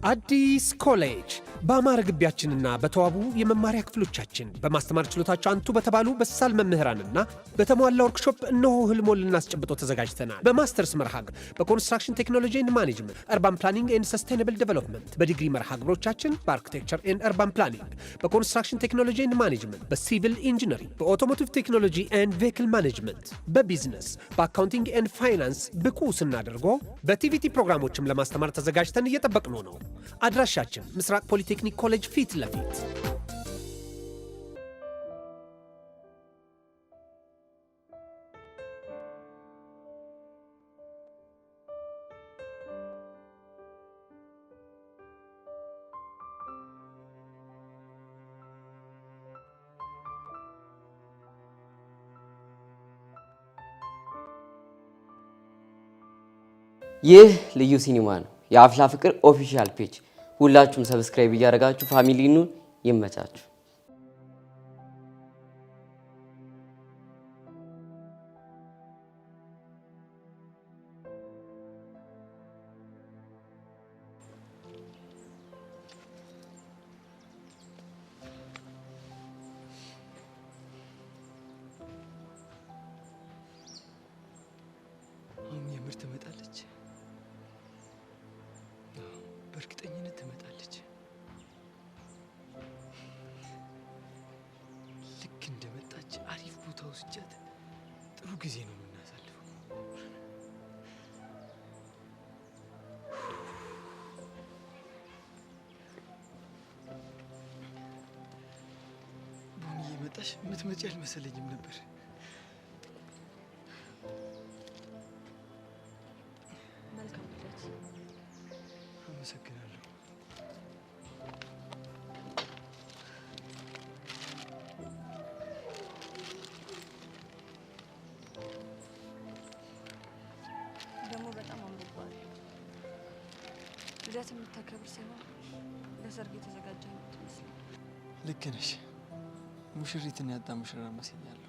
አዲስ ኮሌጅ በአማረ ግቢያችንና በተዋቡ የመማሪያ ክፍሎቻችን በማስተማር ችሎታቸው አንቱ በተባሉ በሳል መምህራንና በተሟላ ወርክሾፕ እነሆ ህልሞን ልናስጨብጦ ተዘጋጅተናል። በማስተርስ መርሃ ግብር በኮንስትራክሽን ቴክኖሎጂ ኤንድ ማኔጅመንት፣ አርባን ፕላኒንግ ኤንድ ሰስቴናብል ዴቨሎፕመንት፣ በዲግሪ መርሃ ግብሮቻችን በአርኪቴክቸር ኤንድ አርባን ፕላኒንግ፣ በኮንስትራክሽን ቴክኖሎጂ ኤንድ ማኔጅመንት፣ በሲቪል ኢንጂነሪንግ፣ በኦቶሞቲቭ ቴክኖሎጂ ኤንድ ቬሂክል ማኔጅመንት፣ በቢዝነስ፣ በአካውንቲንግ ኤንድ ፋይናንስ ብቁ ስናደርጎ በቲቪቲ ፕሮግራሞችም ለማስተማር ተዘጋጅተን እየጠበቅነው ነው። አድራሻችን ምስራቅ ፖሊቴክኒክ ኮሌጅ ፊት ለፊት። ይህ ልዩ ሲኒማ ነው። የአፍላ ፍቅር ኦፊሻል ፔጅ ሁላችሁም ሰብስክራይብ እያደረጋችሁ ፋሚሊኑ ይመቻችሁ። የምር ትመጣለች። በእርግጠኝነት ትመጣለች። ልክ እንደመጣች አሪፍ ቦታ ወስጃት ጥሩ ጊዜ ነው የምናሳልፈው። ቡኒ እየመጣሽ የምትመጪ አልመሰለኝም ነበር። አመሰግናለሁ። ደግሞ በጣም አምሮባል። ልደት የምታከብር ሳይሆን ለሰርግ የተዘጋጀ ነው ትመስል። ልክ ነሽ። ሙሽሪትን ያጣ ሙሽራ መስያለሁ።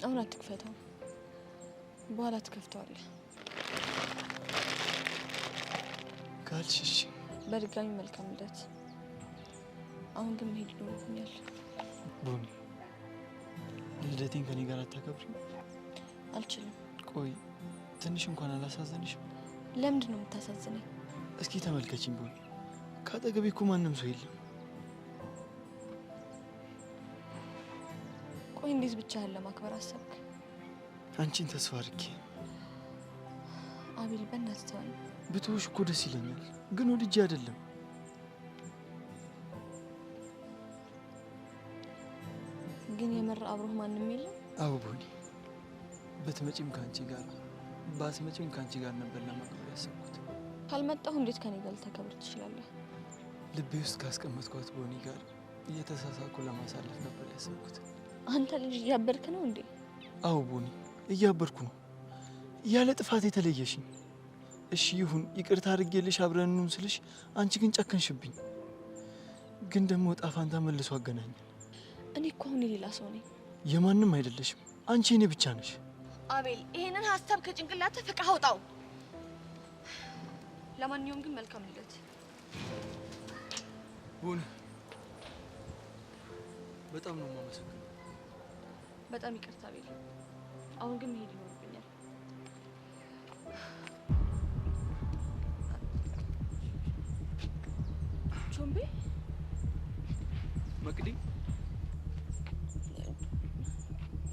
አሁን አትክፈተው፣ በኋላ ትከፍተዋለህ። ካልሽሽ በድጋሚ መልካም ልደት። አሁን ግን መሄድ ይኖርብኛል። ቡኒ፣ ልደቴን ከኔ ጋር አታከብሪም? አልችልም። ቆይ ትንሽ እንኳን አላሳዘንሽም? ለምንድን ነው የምታሳዝነኝ? እስኪ ተመልከቺኝ ቡኒ፣ ከአጠገቤ እኮ ማንም ሰው የለም። ቆይ እንዴት ብቻህን ለማክበር አሰብክ? አንቺን ተስፋ አድርጌ። አቤል በእናትህ ተወኝ። ብትውሽ እኮ ደስ ይለኛል፣ ግን ወድጄ አይደለም። ግን የምር አብሮህ ማንም የለም? አዎ ቡኒ፣ ብትመጪም ከአንቺ ጋር ባትመጪም ከአንቺ ጋር ነበር ለማክበር ያሰብኩት። ካልመጣሁ እንዴት ከኔ ጋር ልታከብር ትችላለህ? ልቤ ውስጥ ካስቀመጥኳት ቡኒ ጋር እየተሳሳኩ ለማሳለፍ ነበር ያሰብኩት። አንተ ልጅ እያበድክ ነው እንዴ? አዎ ቡኒ፣ እያበድኩ ነው። ያለ ጥፋት የተለየሽኝ። እሺ ይሁን፣ ይቅርታ አድርጌልሽ አብረን እንሁን ስልሽ አንቺ ግን ጨከንሽብኝ። ግን ደግሞ ዕጣ ፈንታ መልሶ አገናኘን። እኔ እኮ አሁን የሌላ ሰው ነኝ። የማንም አይደለሽም። አንቺ እኔ ብቻ ነሽ። አቤል፣ ይሄንን ሀሳብ ከጭንቅላትህ ፍቃ አውጣው። ለማንኛውም ግን መልካም ልደት ቡኒ። በጣም ነው የማመሰግነው። በጣም ይቅርታ አቤል። አሁን ግን መሄድ ይኖርብኛል። ቾምቤ፣ መቅዲ፣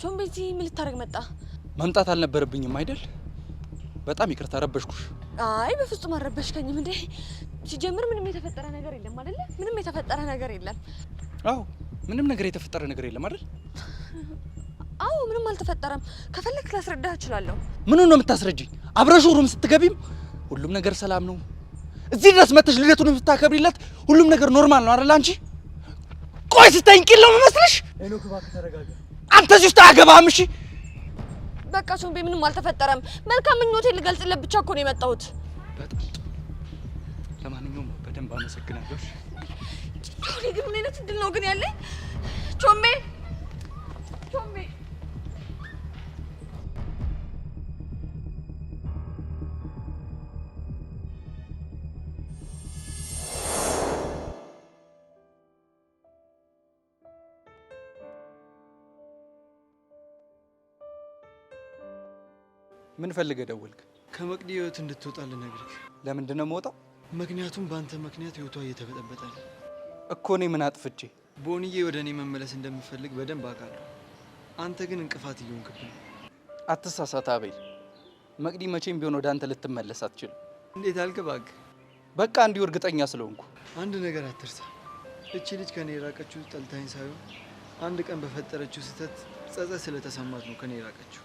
ቾምቤ፣ እዚህ ምን ልታደርግ መጣ? መምጣት አልነበረብኝም አይደል? በጣም ይቅርታ ረበሽኩሽ። አይ በፍጹም አልረበሽከኝም። እንዴ ሲጀምር ምንም የተፈጠረ ነገር የለም አይደለ? ምንም የተፈጠረ ነገር የለም። አዎ ምንም ነገር የተፈጠረ ነገር የለም አይደል? አዎ ምንም አልተፈጠረም። ከፈለክ ላስረዳህ እችላለሁ። ምኑን ነው የምታስረጅኝ? አብረሽው ሩም ስትገቢም ሁሉም ነገር ሰላም ነው። እዚህ ድረስ መተሽ ልደቱን ስታከብሪለት ሁሉም ነገር ኖርማል ነው አይደል? አንቺ ቆይ ስታይኝ ቂል ነው የምመስልሽ? ሄኖክ እባክህ ተረጋጋ። አንተ እዚህ ውስጥ አያገባህም። እሺ በቃ ቾምቤ፣ ምንም አልተፈጠረም። መልካም ምኞቴን ልገልጽልህ ብቻ እኮ ነው የመጣሁት። በጣም ጥሩ። ለማንኛውም በደንብ አመሰግናለሁ። እኔ ግን ምን አይነት እድል ነው ግን ያለኝ? ቾምቤ ቾምቤ ምን ፈልገህ ደወልክ? ከመቅዲ ህይወት እንድትወጣ ልነግርህ። ለምንድን ነው የምወጣው? ምክንያቱም በአንተ ምክንያት ህይወቷ እየተበጠበጠ ነው እኮ። እኔ ምን አጥፍቼ? ቦንዬ ወደ እኔ መመለስ እንደምፈልግ በደንብ አውቃለሁ። አንተ ግን እንቅፋት እየሆንክብኝ። አትሳሳት አቤል። መቅዲ መቼም ቢሆን ወደ አንተ ልትመለስ አትችልም። እንዴት አልክ እባክህ? በቃ እንዲሁ እርግጠኛ ስለሆንኩ። አንድ ነገር አትርሳ። እቺ ልጅ ከኔ የራቀችው ጠልታኝ ሳይሆን አንድ ቀን በፈጠረችው ስህተት ጸጸት ስለተሰማት ነው ከኔ የራቀችው።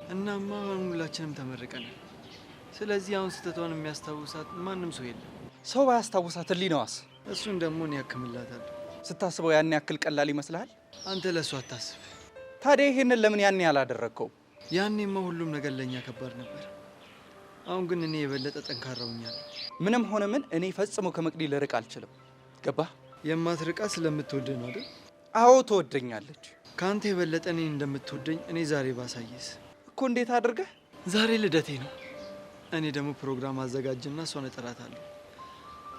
እናማ አሁን ሁላችንም ተመርቀናል። ስለዚህ አሁን ስህተቷን የሚያስታውሳት ማንም ሰው የለም። ሰው ባያስታውሳት ህሊናዋስ? እሱን ደግሞ እኔ ያክምላታለሁ። ስታስበው ያን ያክል ቀላል ይመስልሃል? አንተ ለእሱ አታስብ። ታዲያ ይሄንን ለምን ያን ያላደረግከው? ያኔማ ሁሉም ነገር ለእኛ ከባድ ነበር። አሁን ግን እኔ የበለጠ ጠንካራ ሆኛለሁ። ምንም ሆነ ምን እኔ ፈጽሞ ከመቅዲ ልርቅ አልችልም። ገባህ? የማትርቃ ስለምትወደኝ ነው አይደል? አዎ ትወደኛለች። ከአንተ የበለጠ እኔ እንደምትወደኝ እኔ ዛሬ ባሳየስ እኮ። እንዴት አድርገህ? ዛሬ ልደቴ ነው። እኔ ደግሞ ፕሮግራም አዘጋጅና እሷን እጠራታለሁ።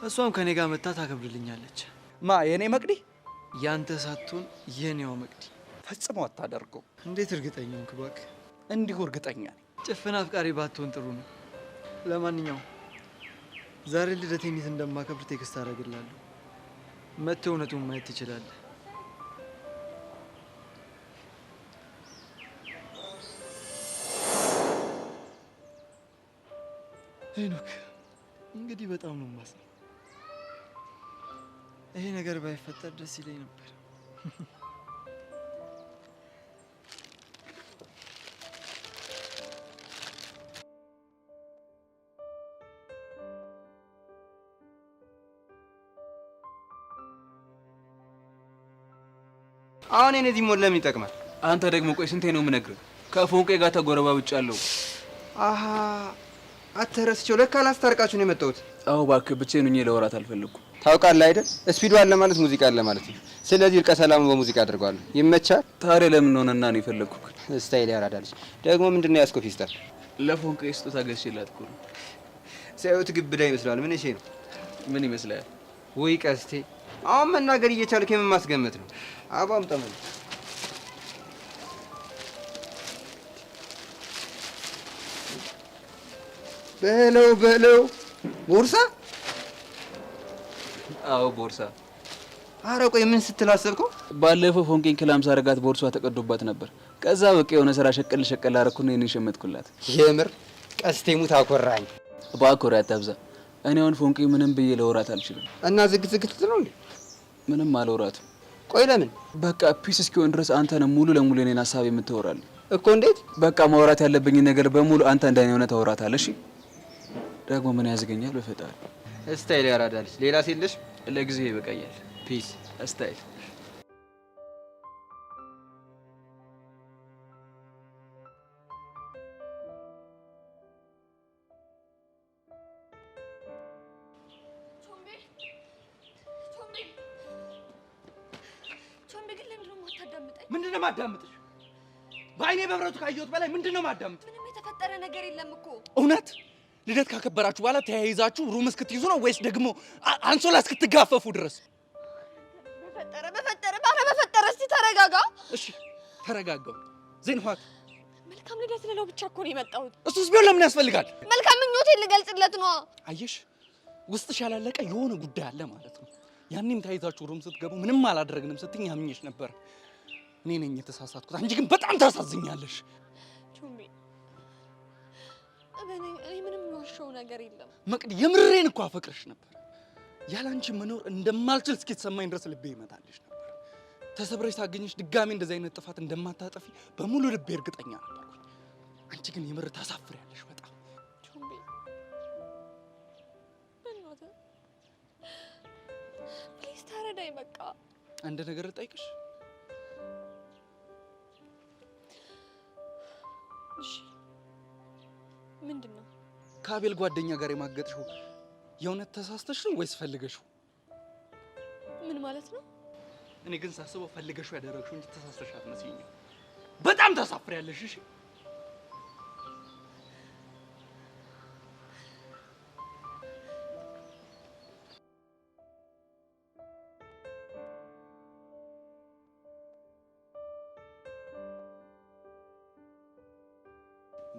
እሷም ከኔ ጋር መታ ታከብርልኛለች። ማ የኔ መቅዲ? ያንተ ሳትሆን የኔዋ መቅዲ። ፈጽሞ አታደርገው። እንዴት እርግጠኛ ሆንክ እባክህ? እንዲሁ እርግጠኛ ነኝ። ጭፍን አፍቃሪ ባትሆን ጥሩ ነው። ለማንኛውም ዛሬ ልደቴን እንዴት እንደማከብር ቴክስት አደርግልሃለሁ። መጥተህ እውነቱን ማየት ትችላለህ። ሄኖክ እንግዲህ በጣም ነው የማዝነው። ይሄ ነገር ባይፈጠር ደስ ይለኝ ነበር። አሁን እነዚህ ሞል ለምን ይጠቅማል? አንተ ደግሞ ቆይ ስንቴ ነው የምነግርህ? ከፎንቄ ጋር ተጎረባብጫለሁ። አሃ አተረስቸው። ለካ ላስታርቃችሁ ነው የመጣሁት። አዎ እባክህ ብቻዬን ሆኜ ለወራት አልፈልኩም። ታውቃለህ አይደል? ስፒዱ አለ ማለት ሙዚቃ አለ ማለት ነው። ስለዚህ እርቀ ሰላም በሙዚቃ አድርገዋለሁ። ይመቻል። ታዲያ ለምን ሆነና ነው የፈለግኩህ? ስታይል ያራዳልሽ። ደግሞ ምንድነው ያስኮ ፊስታል? ለፎንቄ ስጦታ ገዝቼላት እኮ ነው። ሳይወት ግብዳ ይመስላል። ምን እሺ ነው? ምን ይመስላል? ወይ ቀስቴ፣ አሁን መናገር እየቻልክ የምን ማስገመት ነው? አባም ጠመን በለው ቦርሳ። አዎ ቦርሳ። ኧረ ቆይ ምን ስትል አሰብከው? ባለፈው ፎንቄን ክላም ሳረጋት ቦርሷ ተቀዶባት ነበር። ከዛ በቃ የሆነ ስራ ሸቀል አረኩና እኔን ሸመትኩላት። የምር ቀስቴ ሙት አኮራኝ። ባኮራ አታብዛ። እኔ አሁን ፎንቄ ምንም ብዬ ለወራት አልችልም። እና ዝግት ነው እንዴ? ምንም አልወራትም። ቆይ ለምን? በቃ ፒስ እስኪሆን ድረስ አንተ ነህ ሙሉ ለሙሉ እኔን ሀሳብ የምትወራልኝ እኮ። እንዴት? በቃ ማውራት ያለብኝ ነገር በሙሉ አንተ እንደኔ ሆነ ታወራታለህ። እሺ ደግሞ ምን ያዝገኛል? በፈጣሪ ስታይል ያራዳልሽ። ሌላ ሲልሽ ለጊዜው ይበቃኛል። ፒስ ስታይል። ምንድነው ማዳምጥሽ? በአይኔ በብረቱ ካየሁት በላይ ምንድነው ማዳምጥ? ምንም የተፈጠረ ነገር የለም እኮ። እውነት ልደት ካከበራችሁ በኋላ ተያይዛችሁ ሩም እስክትይዙ ነው ወይስ ደግሞ አንሶላ እስክትጋፈፉ ድረስ? በፈጠረ እስቲ ተረጋጋ። እሺ ተረጋጋው። ዜንኋት መልካም ልደት ልለው ብቻ እኮ ነው የመጣሁት። እሱስ ቢሆን ለምን ያስፈልጋል? መልካም ምኞቴን ልገልጽለት ነው። አየሽ ውስጥሽ ያላለቀ የሆነ ጉዳይ አለ ማለት ነው። ያኔም ተያይዛችሁ ሩም ስትገቡ ምንም አላደረግንም ስትኝ አምኜሽ ነበር። እኔ ነኝ የተሳሳትኩት። አንቺ ግን በጣም ታሳዝኛለሽ። ቹምቢ እኔ ምንም የዋሸው ነገር የለም። መቅዲ የምሬን እኮ አፈቅርሽ ነበር። ያላንቺ መኖር እንደማልችል እስኪተሰማኝ ድረስ ልቤ ይመታልሽ ነበር። ተሰብረሽ ሳገኘሽ ድጋሜ እንደዚህ አይነት ጥፋት እንደማታጠፊ በሙሉ ልቤ እርግጠኛ ነበርኩኝ። አንቺ ግን የምር ታሳፍሪያለሽ በጣም። ቹምቢ በእናትህ ፕሊዝ ተረዳኝ። በቃ አንድ ነገር ልጠይቅሽ። እሺ ምንድን ነው? ከአቤል ጓደኛ ጋር የማገጥሽው የእውነት ተሳስተሽ ነው ወይስ ፈልገሽው? ምን ማለት ነው? እኔ ግን ሳስበው ፈልገሽው ያደረግሽው እንጂ ተሳስተሽ አትመስይኝም። በጣም ታሳፍሪያለሽ። እሺ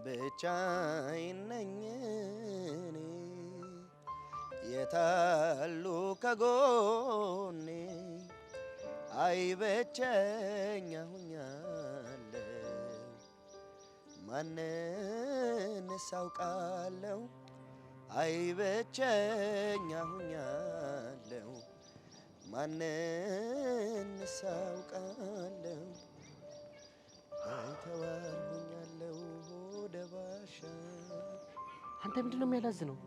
ብቻዬን ነኝ እኔ የታሉ ከጎኔ አይ ብቸኛ ሁኛለሁ ማንንስ አውቃለሁ አይ ብቸኛ ሁኛለሁ ማንንስ አውቃለሁ አይተዋር ሁኛለሁ ደባሻ አንተ ምንድነው የሚያላዝነው?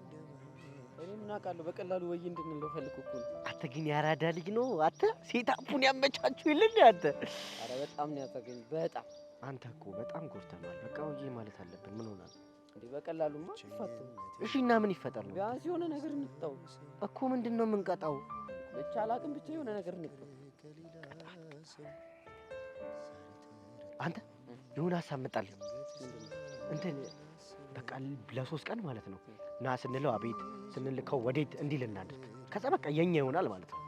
እኔ ምን አውቃለሁ በቀላሉ ወይ እንድንለው ፈልኩ እኮ አንተ ግን ያራዳ ልጅ ነው አንተ ሴታፑን ያመቻችሁ ይልል አንተ አረ በጣም ነው ያሳገኝ በጣም አንተ እኮ በጣም ጎርተናል በቃ ወይ ማለት አለብን ምን ሆናል እንዴ በቀላሉማ ይፈቱ እሺ እና ምን ይፈጠር ነው ቢያንስ የሆነ ነገር እንጣው እኮ ምንድነው የምንቀጣው ብቻ አላቅም ብቻ የሆነ ነገር እንጣው አንተ የሆነ ሀሳብ መጣልኝ እንትን በቃ ለ3 ቀን ማለት ነው ና ስንለው አቤት ስንልከው ወዴት እንዲል እናድርግ ከዛ በቃ የኛ ይሆናል ማለት ነው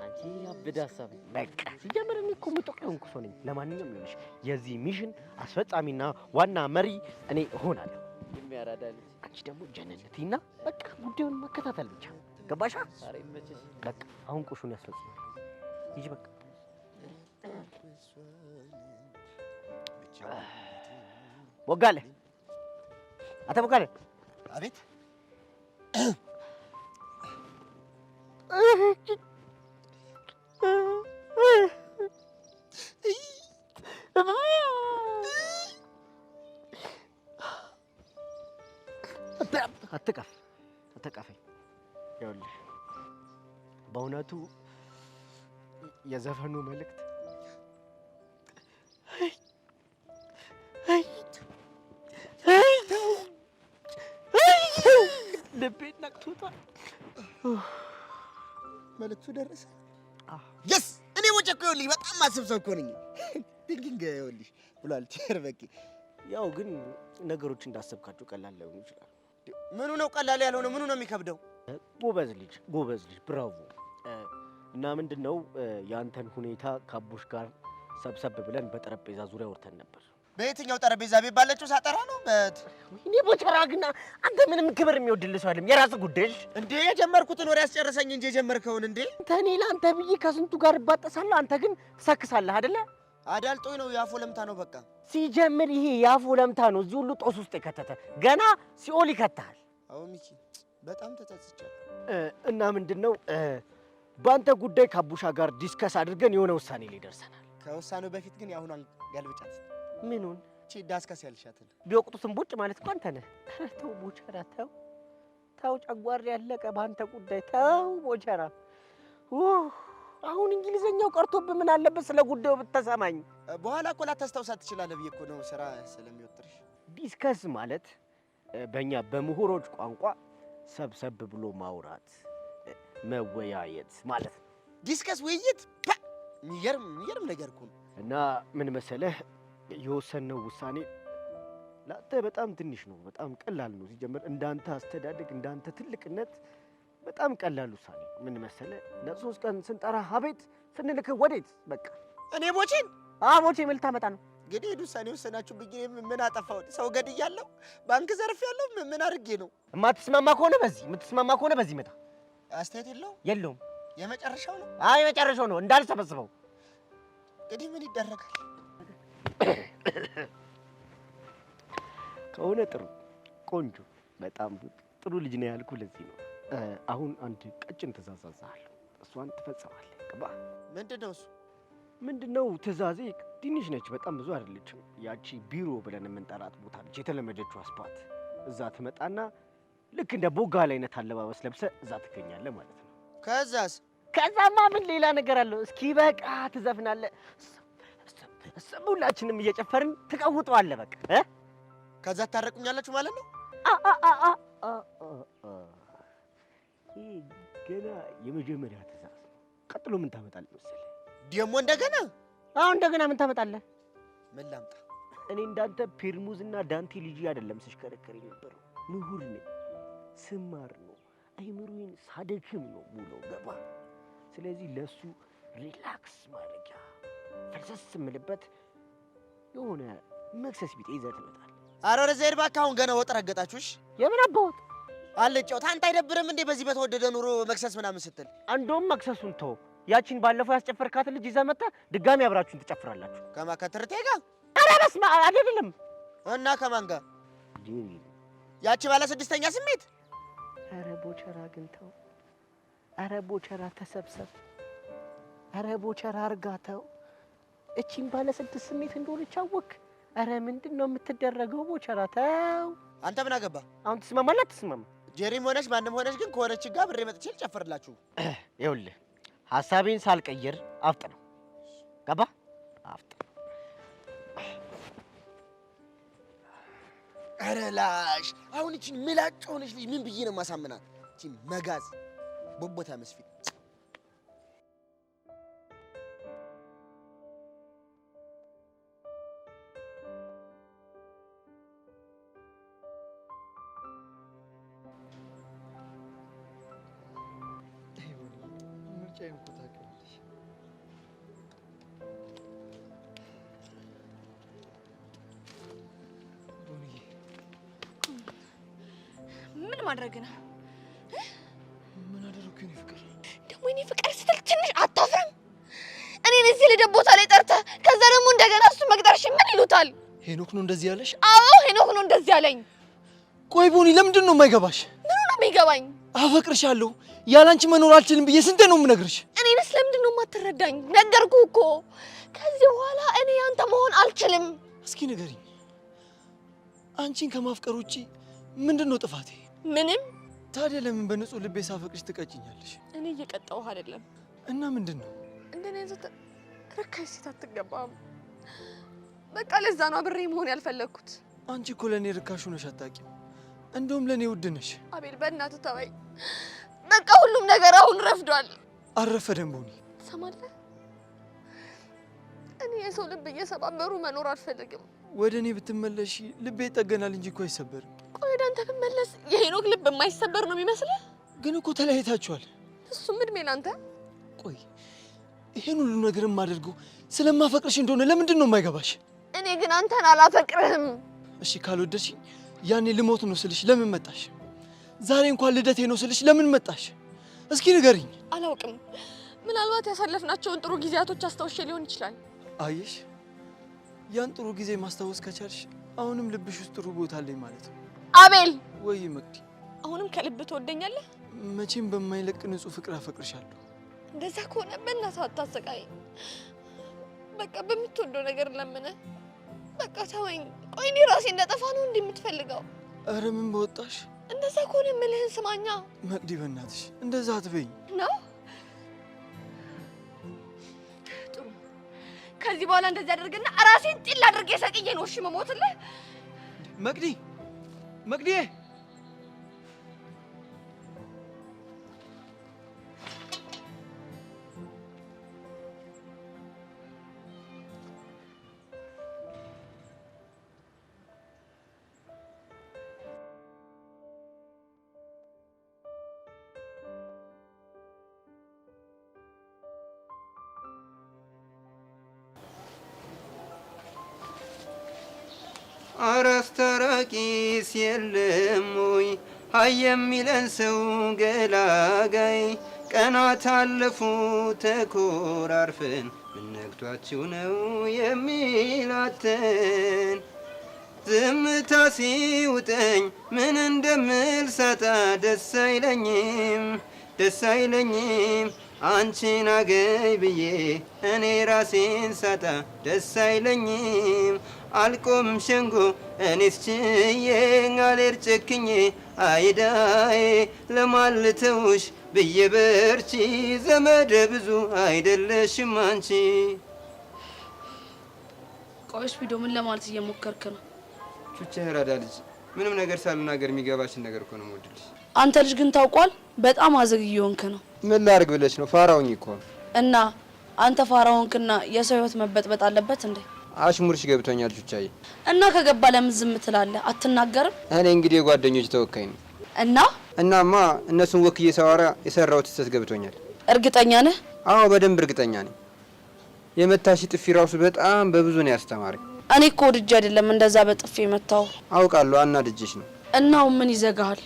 አንቺ ያብድ ሀሳብ በቃ ሲጀምር እኔ እኮ ምጥቅ የሆንኩ ሰው ነኝ ለማንኛውም ይኸውልሽ የዚህ ሚሽን አስፈጻሚና ዋና መሪ እኔ እሆናለሁ የሚያራዳል አንቺ ደግሞ ጀነነቲና በቃ ጉዳዩን መከታተል ብቻ ገባሻ ኧረ ይመችሽ በቃ አሁን ቁሹን ያስፈጽማል ይጂ በቃ ቦጋለ አተ ቦጋለ አቤት አትቀፈኝ ይኸውልህ በእውነቱ የዘፈኑ መልእክት ልቤን ነክቶታል መልእክቱ ደረሰ የስ እኔ ወጨኩ ይኸውልሽ በጣም ማስብ ሰው እኮ ነኝ ቲንኪንግ ይኸውልሽ ብሏል ቸር በቂ ያው ግን ነገሮች እንዳሰብካቸው ቀላል ላይሆኑ ይችላል ምኑ ነው ቀላል ያልሆነ ምኑ ነው የሚከብደው ጎበዝ ልጅ ብራቮ እና ምንድነው ያንተን ሁኔታ ከአቡሽ ጋር ሰብሰብ ብለን በጠረጴዛ ዙሪያ ወርተን ነበር በየትኛው ጠረጴዛ ቤት ባለችው ሳጠራ ነው እኔ ቦቸራ ግን አንተ ምንም ክብር የሚወድልህ ሰው አይደለም የራስህ ጉዳይ እንዴ የጀመርኩትን ወሬ ያስጨርሰኝ እንጂ የጀመርከውን እንዴ እኔ ለአንተ ብዬ ከስንቱ ጋር እባጠሳለሁ አንተ ግን ትሰክሳለህ አይደለ አዳልጦኝ ነው ያፎ ለምታ ነው በቃ ሲጀምር ይሄ ያፎ ለምታ ነው እዚህ ሁሉ ጦስ ውስጥ የከተተ ገና ሲኦል ይከታል አዎ ሚኪ በጣም ተጸጽቻለሁ እና ምንድነው በአንተ ጉዳይ ከአቡሻ ጋር ዲስከስ አድርገን የሆነ ውሳኔ ላይ ደርሰናል ከውሳኔው በፊት ግን ያሁን ገልብጫት ምኑን እቺ ዳስከስ ያልሻትን ቢወቅቱትን ቦጭ ማለት እኮ አንተ ነህ ተው ቦቸራ ተው ጨጓሬ ያለቀ በአንተ ጉዳይ ተው ቦቸራ አሁን እንግሊዘኛው ቀርቶብህ ምን አለበት ስለ ጉዳዩ ብትሰማኝ በኋላ እኮ ላታስታውሳት ትችላለህ ብዬ እኮ ነው ስራ ስለሚወጥርሽ ዲስከስ ማለት በእኛ በምሁሮች ቋንቋ ሰብሰብ ብሎ ማውራት መወያየት ማለት ነው ዲስከስ ውይይት የሚገርም ነገር እኮ ነው እና ምን መሰለህ የወሰነው ውሳኔ ለአንተ በጣም ትንሽ ነው በጣም ቀላል ነው ሲጀምር እንዳንተ አስተዳደግ እንዳንተ ትልቅነት በጣም ቀላል ውሳኔ ምን መሰለህ ለ3 ቀን ስንጠራ አቤት ስንልክ ወዴት በቃ እኔ ቦቼን ቦቼ ምን ልታመጣ ነው እንግዲህ ውሳኔ ወሰናችሁብኝ ምን አጠፋው ሰው ገድያለሁ ባንክ ዘርፌያለሁ ምን አድርጌ ነው የምትስማማ ከሆነ በዚህ መጣ አስተያየት የለውም የመጨረሻው ነው የመጨረሻው ነው እንዳልሰበስበው እንግዲህ ምን ይደረጋል ከሆነ ጥሩ ቆንጆ በጣም ጥሩ ልጅ ነው ያልኩ ለዚህ ነው አሁን አንድ ቀጭን ትእዛዝ አዛለሁ እሷን ትፈጽማለህ ግባ ምንድነው እሱ ምንድነው ትእዛዜ ትንሽ ነች በጣም ብዙ አይደለችም ያቺ ቢሮ ብለን የምንጠራት ቦታ ነች የተለመደችው አስፓት እዛ ትመጣና ልክ እንደ ቦጋለ አይነት አለባበስ ለብሰህ እዛ ትገኛለህ ማለት ነው ከዛማ ምን ሌላ ነገር አለው እስኪ በቃ ትዘፍናለህ ሁላችንም እየጨፈርን ትቀውጠዋለህ በቃ ከዛ ታረቁኛላችሁ ማለት ነው ይሄ ገና የመጀመሪያ ትእዛዝ ነው ቀጥሎ ምን ታመጣለህ መሰለህ ደግሞ እንደገና ምን ታመጣለህ ምን ላምጣ እኔ እንዳንተ ፔርሙዝና ዳንቴል ልጅ አይደለም ስሽከረከር የነበረው ምሁር ነኝ ስማር ነው አይምሮዬን ሳደክም ነው ሙሉ ገባ ስለዚህ ለሱ ሪላክስ ማድረጊያ ፈልሰስ የምልበት የሆነ መክሰስ ቢጤ ይዘህ ትመጣለህ ኧረ ወደዚያ ሂድ እባክህ። አሁን ገና ወጥ ረገጣችሁሽ። የምን አባወጥ አልጫው ታንተ አይደብርም እንዴ በዚህ በተወደደ ኑሮ መክሰስ ምናምን ስትል? እንደውም መክሰሱን ተው። ያቺን ባለፈው ያስጨፈርካት ልጅ ይዘህ መጣ ድጋሚ አብራችሁን ትጨፍራላችሁ። ከማከትርቴ ጋር? ኧረ በስመ አብ አይደለም። እና ከማን ጋር? ያቺ ባለ ስድስተኛ ስሜት? ኧረ ቦቸራ ግን ተው። ኧረ ቦቸራ ተሰብሰብ። ኧረ ቦቸራ አርጋተው። እቺን ባለ ስድስት ስሜት እንደሆነች አወክ? ኧረ ምንድነው የምትደረገው? ቦቸራ ተው። አንተ ምን አገባ? አሁን ትስማማለህ አትስማማ? ጄሪም ሆነች ማንም ሆነች ግን ከሆነች ጋር ብሬ መጥቼ ልጨፍርላችሁ። ይኸውልህ ሐሳቤን ሳልቀይር አፍጥ ነው ገባ? አፍጥ። ኧረ ላሽ አሁን እቺን ምላጭ ሆነች ልጅ ምን ብዬ ነው ማሳምናት? እቺ መጋዝ ቦቦታ መስፊት ምን ማድረግ ነው? ምን አደረኩ? የኔ ፍቅር ደግሞ የኔ ፍቅር ስትል ትንሽ አታፍርም? እኔን እዚህ ልደት ቦታ ላይ ጠርተህ ከዛ ደግሞ እንደገና እሱ መቅጠርሽ ምን ይሉታል? ሄኖክ ነው እንደዚህ ያለሽ? አዎ ሄኖክ ነው እንደዚህ ያለኝ። ቆይ ቦኒ ለምንድን ነው የማይገባሽ? ምኑ ነው የሚገባኝ? አፈቅርሻለሁ ያላንቺ መኖር አልችልም ብዬ ስንቴ ነው የምነግርሽ? እኔንስ ለምንድን ነው የማትረዳኝ? ነገርኩህ እኮ ከዚህ በኋላ እኔ አንተ መሆን አልችልም። እስኪ ንገሪኝ፣ አንቺን ከማፍቀር ውጪ ምንድን ነው ጥፋቴ? ምንም። ታዲያ ለምን በንጹህ ልቤ ሳፈቅርሽ ትቀጭኛለሽ? እኔ እየቀጣሁህ አይደለም። እና ምንድን ነው? እንደኔ አይነት ርካሽ ሴት አትገባም። በቃ ለዛ ነው አብሬ መሆን ያልፈለግኩት። አንቺ እኮ ለእኔ ርካሽ ሆነሽ አታውቂም። እንደውም ለእኔ ውድ ነሽ። አቤል በእናትህ ተወኝ። በቃ ሁሉም ነገር አሁን ረፍዷል። አልረፈደም ቦኒ። ትሰማለህ? እኔ የሰው ልብ እየሰባበሩ መኖር አልፈልግም። ወደ እኔ ብትመለሺ ልቤ ይጠገናል እንጂ እኮ አይሰበርም። ቆይ ወደ አንተ ብመለስ የሄኖክ ልብ የማይሰበር ነው የሚመስልህ? ግን እኮ ተለያይታችኋል። እሱም እድሜ ላንተ። ቆይ ይሄን ሁሉ ነገር የማደርገው ስለማፈቅርሽ እንደሆነ ለምንድን ነው የማይገባሽ? እኔ ግን አንተን አላፈቅርህም። እሺ ካልወደድሽኝ ያኔ ልሞት ነው ስልሽ ለምን መጣሽ? ዛሬ እንኳን ልደቴ ነው ስልሽ ለምን መጣሽ? እስኪ ንገሪኝ። አላውቅም። ምናልባት ያሳለፍናቸውን ጥሩ ጊዜያቶች አስታውሼ ሊሆን ይችላል። አየሽ፣ ያን ጥሩ ጊዜ ማስታወስ ከቻልሽ አሁንም ልብሽ ውስጥ ጥሩ ቦታ አለኝ ማለት ነው። አቤል። ወይ መቅዲ፣ አሁንም ከልብ ትወደኛለህ? መቼም በማይለቅ ንጹህ ፍቅር አፈቅርሻለሁ። እንደዛ ከሆነ በእናትህ አታሰቃይ። በቃ በምትወደው ነገር ለምነህ በቃ ተወኝ። ቆይ እኔ ራሴ እንደጠፋ ነው እንዴ የምትፈልገው? ኧረ ምን በወጣሽ። እንደዛ ከሆነ የምልህን ስማኛ። መቅዲ በእናትሽ እንደዛ አትበይኝ። ነው ጥሩ። ከዚህ በኋላ እንደዚህ አድርግና ራሴን ጢል አድርጌ ሰቅዬ ነው እሺ መሞትልህ። መቅዲ መቅዲ አራስታራቂስ የለም ወይ ሀይ የሚለን ሰው ገላጋይ ቀናት አለፉ ተኮራርፈን ምን ነግቷችሁ ነው የሚላተን ዝምታ ሲውጠኝ ምን እንደምል ሳጣ ደስ አይለኝም አንቺን አገኝ ብዬ እኔ ራሴን ሳጣ ደስ አይለኝም አልቆም ሸንጎ እኔስ ችዬ አልሄድ ጨክኜ አይዳዬ ለማልተውሽ ብዬ በርቺ ዘመደ ብዙ አይደለሽም አንቺ። ቆይስ ቪዲዮ ምን ለማለት እየሞከርክ ነው? ቹቻ ያራዳ ልጅ ምንም ነገር ሳልናገር የሚገባሽን ነገር እኮ ነው የምወድልሽ። አንተ ልጅ ግን ታውቋል በጣም አዘግ እየሆንክ ነው። ምን ላድርግ ብለሽ ነው? ፋራውኝ እኮ እና አንተ ፋራውንክና የሰው ህይወት መበጥበጥ አለበት እንዴ? አሽሙርሽ ገብቶኛል ቹቻዬ። እና ከገባ ለምን ዝም ትላለህ? አትናገርም? እኔ እንግዲህ የጓደኞች ተወካይ ነኝ። እናማ እነሱን ወክዬ ሳወራ የሰራሁት ስህተት ገብቶኛል። እርግጠኛ ነህ? አዎ በደንብ እርግጠኛ ነኝ። የመታሽ ጥፊ ራሱ በጣም በብዙ ነው ያስተማረኝ። እኔ እኮ ወድጄ አይደለም እንደዛ በጥፊ መታው። አውቃለሁ አናድጄሽ ነው። እናው ምን ይዘጋሃል?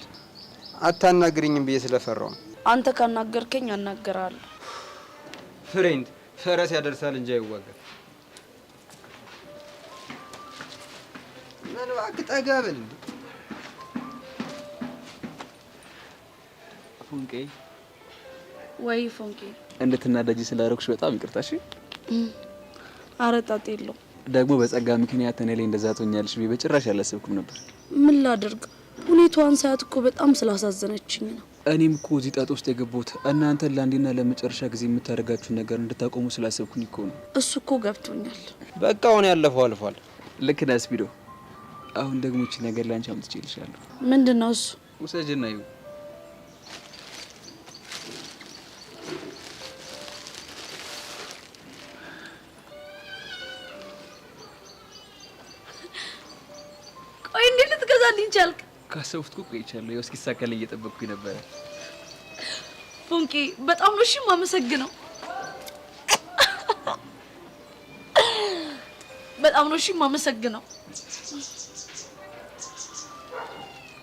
አታናግሪኝም ብዬ ስለፈራው ነው። አንተ ካናገርከኝ አናገራለሁ። ፍሬንድ ፈረስ ያደርሳል እንጂ አይዋጋም። ምን እባክህ ጠጋ በል እንዴ። ፎንቄ ወይ ፎንቄ እንድትናደጂ ስላደረኩሽ በጣም ይቅርታ። እሺ አረጣጥ የለው። ደግሞ በጸጋ ምክንያት እኔ ላይ እንደዛ ትሆኛለሽ ብዬ በጭራሽ አላሰብኩም ነበር። ምን ላድርግ? ሁኔታዋን ሳያት እኮ በጣም ስላሳዘነችኝ ነው። እኔም እኮ እዚህ ጣጣ ውስጥ የገባሁት እናንተን ለአንዴና ለመጨረሻ ጊዜ የምታደርጋችሁን ነገር እንድታቆሙ ስላሰብኩኝ እኮ ነው። እሱ እኮ ገብቶኛል። በቃ አሁን ያለፈው አልፏል። ልክ ነህ ስፒዶ። አሁን ደግሞ እቺ ነገር ላንቺ አምጥቼልሻለሁ። ምንድነው እሱ? ውሰጂና ይሁ ቆይ እንዴት ልትገዛልኝ ቻልክ? ካሰብኩት እኮ ቆይቻለሁ። ያው እስኪሳካልኝ እየጠበቅኩኝ ነበረ። ፎንቄ በጣም ነው እሺ የማመሰግነው። በጣም ነው እሺ የማመሰግነው።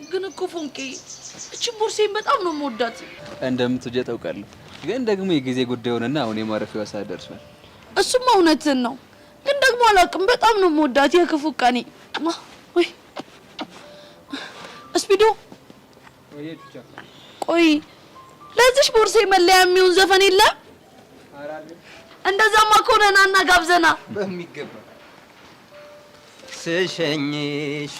ግን እኮ ፎንቄ እቺ ቦርሴን በጣም ነው የምወዳት። እንደምትወጂያ ታውቃለሁ። ግን ደግሞ የጊዜ ጉዳይ ሆነና አሁን የማረፊያዋ ሰዓት ደርሷል። እሱማ እውነትን ነው። ግን ደግሞ አላውቅም በጣም ነው የምወዳት። የክፉ ቀኔ ወይ ስፒዶ ቆይ ለዚሽ ቦርሴ መለያ የሚሆን ዘፈን የለም? እንደዛማ ከሆነ ናና ጋብዘና። በሚገባ ስሸኝሽ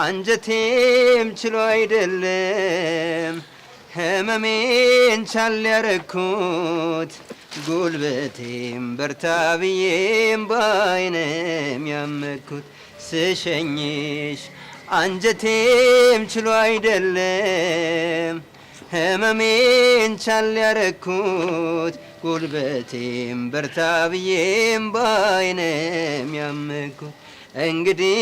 አንጀቴም ችሎ አይደለም ህመሜን ቻል ያረኩት ጉልበቴም በርታ ብዬም ባይንም ያመኩት ስሸኝሽ አንጀቴም ችሎ አይደለም ህመሜን ቻል ያረኩት ጉልበቴም በርታ ብዬም ባይንም ያመኩት እንግዲህ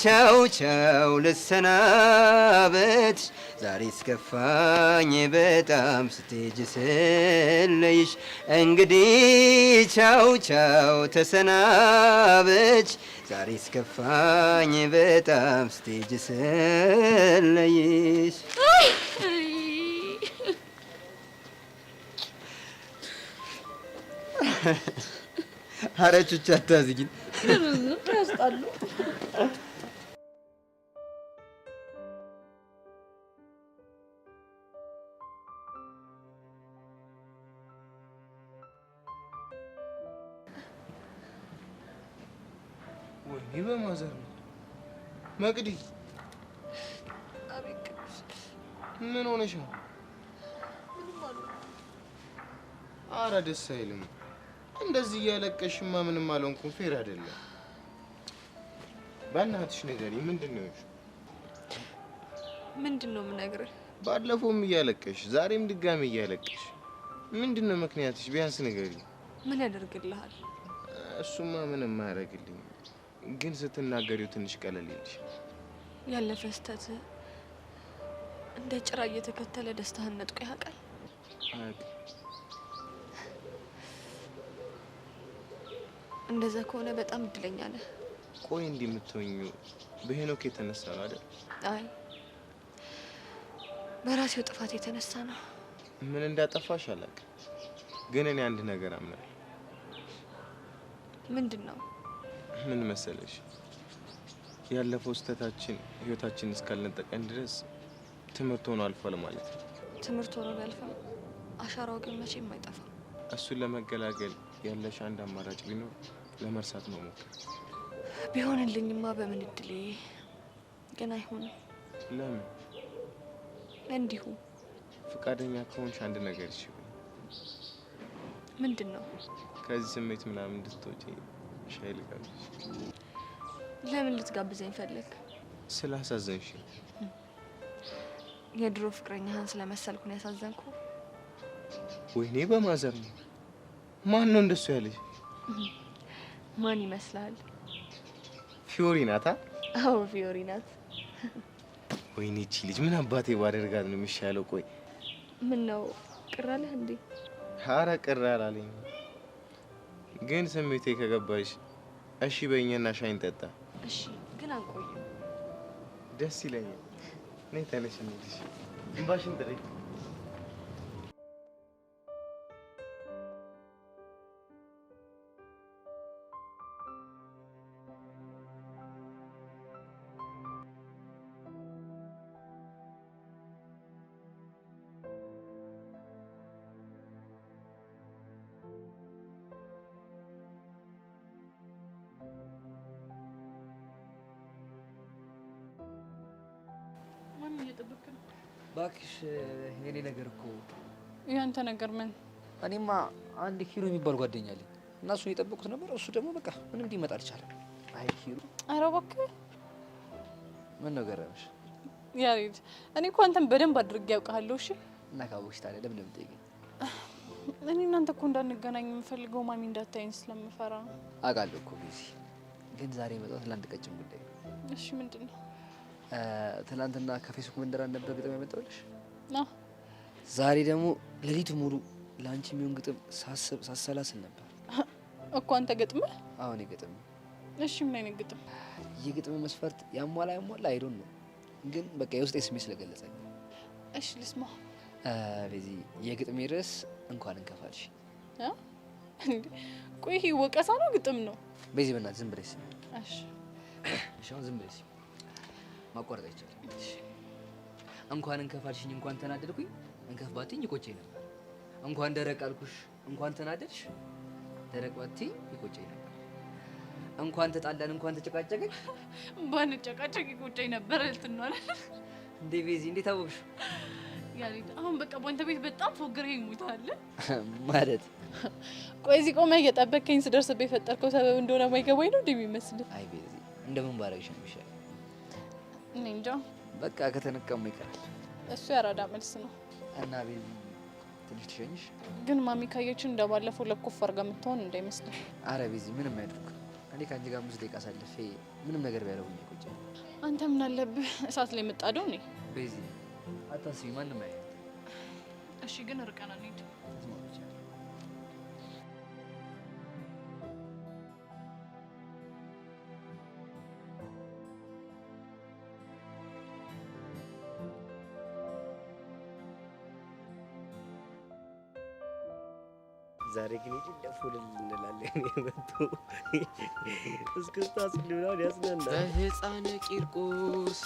ቻው ቻው ልሰናበት ዛሬ እስከፋኝ በጣም ስትሄጂ ስለይሽ እንግዲህ ቻው ቻው ተሰናበች ዛሬ እስከፋኝ በጣም ስትሄጂ ስለይሽ። ኧረ ቹቻ አታዝጊኝ። ያስጣሉ። ወይኔ በማዘር ነው። መቅዲ ምን ሆነሽ ነው? ኧረ ደስ አይልም። እንደዚህ እያለቀሽማ ምንም አልሆንኩም። ፌር አይደለም። በእናትሽ ንገሪኝ፣ ምንድን ነው? ምንድን ነው የምነግርህ? ባለፈውም እያለቀሽ ዛሬም ድጋሚ እያለቀሽ ምንድን ነው ምክንያትሽ? ቢያንስ ንገሪኝ። ምን ያደርግልሃል? እሱማ ምንም አያደርግልኝም፣ ግን ስትናገሪው ትንሽ ቀለል ይልሽ። ያለፈ ስህተት እንደ ጭራ እየተከተለ ደስታህን ነጥቆ ያውቃል? እንደዛ ከሆነ በጣም እድለኛ ነህ። ቆይ እንዲህ የምትሆኚው በሄኖክ የተነሳ ነው አይደል? አይ በራሴው ጥፋት የተነሳ ነው። ምን እንዳጠፋሽ አላውቅም፣ ግን እኔ አንድ ነገር አምናለሁ። ምንድን ነው? ምን መሰለሽ፣ ያለፈው ስህተታችን ህይወታችን እስካልነጠቀን ድረስ ትምህርት ሆኖ አልፏል ማለት ነው። ትምህርት ሆኖ ቢያልፍም አሻራው ግን መቼም አይጠፋም። እሱን ለመገላገል ያለሽ አንድ አማራጭ ቢኖር ለመርሳት መሞከር። ቢሆንልኝማ በምን እድሌ፣ ግን አይሆንም። ለምን? እንዲሁ። ፈቃደኛ ከሆንሽ አንድ ነገር ይሽው። ምንድን ነው? ከዚህ ስሜት ምናምን እንድትወጪ ሻይ ልጋብዝሽ። ለምን ልትጋብዘኝ ፈለግ? ስላሳዘንሽ። የድሮ ፍቅረኛህን ስለመሰልኩን ያሳዘንኩ? ወይኔ በማዘር ነው። ማን ነው እንደሱ ያለሽ? ማን ይመስላል? ፊዮሪ ናታ? አዎ ፊዮሪ ናት። ወይኔ እቺ ልጅ ምን አባቴ ባደርጋት ነው የሚሻለው? ቆይ ምን ነው ቅር አለህ እንዴ? ኧረ ቅር አላለኝ፣ ግን ስሜቴ ከገባሽ እሺ በእኛና ሻይን ጠጣ። እሺ ግን አንቆይም። ደስ ይለኛል። ነይ ተነሽ እንሂድ። እምባሽን ጥሪ። እባክሽ የኔ ነገር እኮ ያንተ ነገር ምን? እኔማ አንድ ሂሩ የሚባል ጓደኛ አለኝ እና እሱን የጠበቁት ነበር። እሱ ደግሞ በቃ ምንም ሊመጣ አልቻለም። አይ ሂሩ። ኧረ እባክህ ምን ነገር ያለሽ? ያሬድ እኔ እኮ አንተን በደንብ አድርጌ ያውቃለሁ። እሺ እና ካወቅሽ ታዲያ ለምን የምትጠይቂኝ? እኔ እናንተ እኮ እንዳንገናኝ የምፈልገው ማሚ እንዳታይኝ ስለምፈራ ነው። አውቃለሁ እኮ ቢዚ፣ ግን ዛሬ የመጣሁት ለአንድ ቀጭን ጉዳይ ነው። እሺ ምንድን ነው? ትናንትና ከፌስቡክ መንደር ነበር ግጥም ያመጣሁልሽ። ዛሬ ደግሞ ሌሊቱ ሙሉ ለአንቺ የሚሆን ግጥም ሳሰላስል ነበር እኮ። አንተ ገጥመህ? አሁን የግጥም። እሺ ምን አይነት ግጥም? የግጥም መስፈርት ያሟላ አይዶን ነው፣ ግን በቃ የውስጤ ስሜት ስለገለጸኝ። እሺ ልስማ። በዚህ የግጥሜ ርዕስ እንኳን እንከፋልሽ። ቆይ ይሄ ወቀሳ ነው ግጥም ነው? በዚህ በእናትሽ ዝም ብለሽ ስሚ። እሺ አሁን ዝም ብለሽ ማቋረጥ አይቻልም። እንኳን እንከፋልሽኝ፣ እንኳን ተናደድኩኝ፣ እንከፍ ባትኝ ይቆጨኝ ነበር። እንኳን ደረቅ አልኩሽ፣ እንኳን ተናደድሽ፣ ደረቅ ባትኝ ይቆጨኝ ነበር። እንኳን ተጣላን፣ እንኳን ተጨቃጨቅን፣ ባንጨቃጨቅ ይቆጨኝ ነበር ልትነዋል እንዴ? ቤዚ እንዴት አወቅሽ? ያሬድ አሁን በቃ ባንተ ቤት በጣም ፎግረህ ይሞታል ማለት። ቆይ እዚህ ቆመህ እየጠበቅከኝ ስደርስብህ የፈጠርከው ሰበብ እንደሆነ ማይገባኝ ነው እንደሚመስል። አይ ቤዚ እንደምን ባረግሽ ነው የሚሻለው። እኔ እንጃ በቃ ከተነቀሙ ይቀራል። እሱ ያራዳ መልስ ነው። እና ቤዚ ትንሽ ትሸኝሽ። ግን ማሚ ካየችን እንደባለፈው ለኮፍ አድርጋ የምትሆን እንዳይመስልህ። አረ ቤዚ ምንም አያድርጉ። እኔ ከአንቺ ጋር 5 ደቂቃ አሳልፌ ምንም ነገር ቢያደርጉኝ ይቆጫል። አንተ ምን አለብህ እሳት ላይ የምጣደው እኔ። ቤዚ አታስቢ፣ ማንም አያየው። እሺ ግን ርቀና እንሂድ። ዛሬ ግን እጅ ደፉል እንላለን። የመጡ እስክስታ ስለሆነ ያስናና በህፃነ ቂርቆስ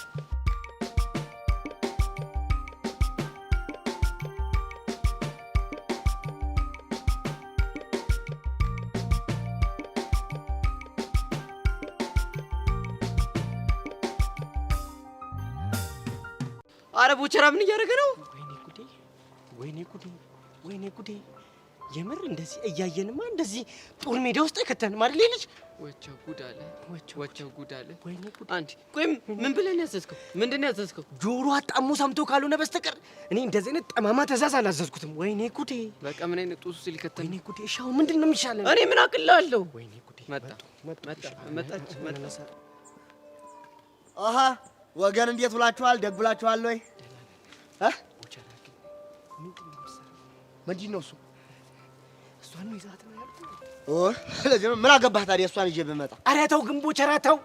አረ ቦቸራ ምን እያደረገ ነው? ወይኔ ጉዴ! ወይኔ ጉዴ! ወይኔ ጉዴ! የምር እንደዚህ እያየንማ እንደዚህ ጦር ሜዳ ውስጥ አይከተንም አይደል ልጅ? ወቸው ጉድ አለ፣ ወቸው ጉድ አለ። ወይኔ ጉዴ! አንቺ ቆይ ምን ብለን ያዘዝከው? ምንድነው ያዘዝከው? ጆሮ አጣሙ ሰምቶ ካልሆነ በስተቀር እኔ እንደዚህ አይነት ጠማማ ትእዛዝ አላዘዝኩትም። ወይኔ ጉዴ! በቃ ምን አይነት ጡስ ሲልከተል። ወይኔ ጉዴ! ሻው ምንድነው የሚሻለው? እኔ ምን አቅላለሁ? ወይኔ ጉዴ! መጣች። አሃ ወገን እንዴት ብላችኋል? ደግ ብላችኋል ወይ? ምንድን ነው እሱ? እሷን ነው ይዛት ነው ያልኩት። ስለዚህ ምን አገባህ ታዲያ እሷን ይዤ ብመጣ? ኧረ ተው ግን ቦቸራ ተው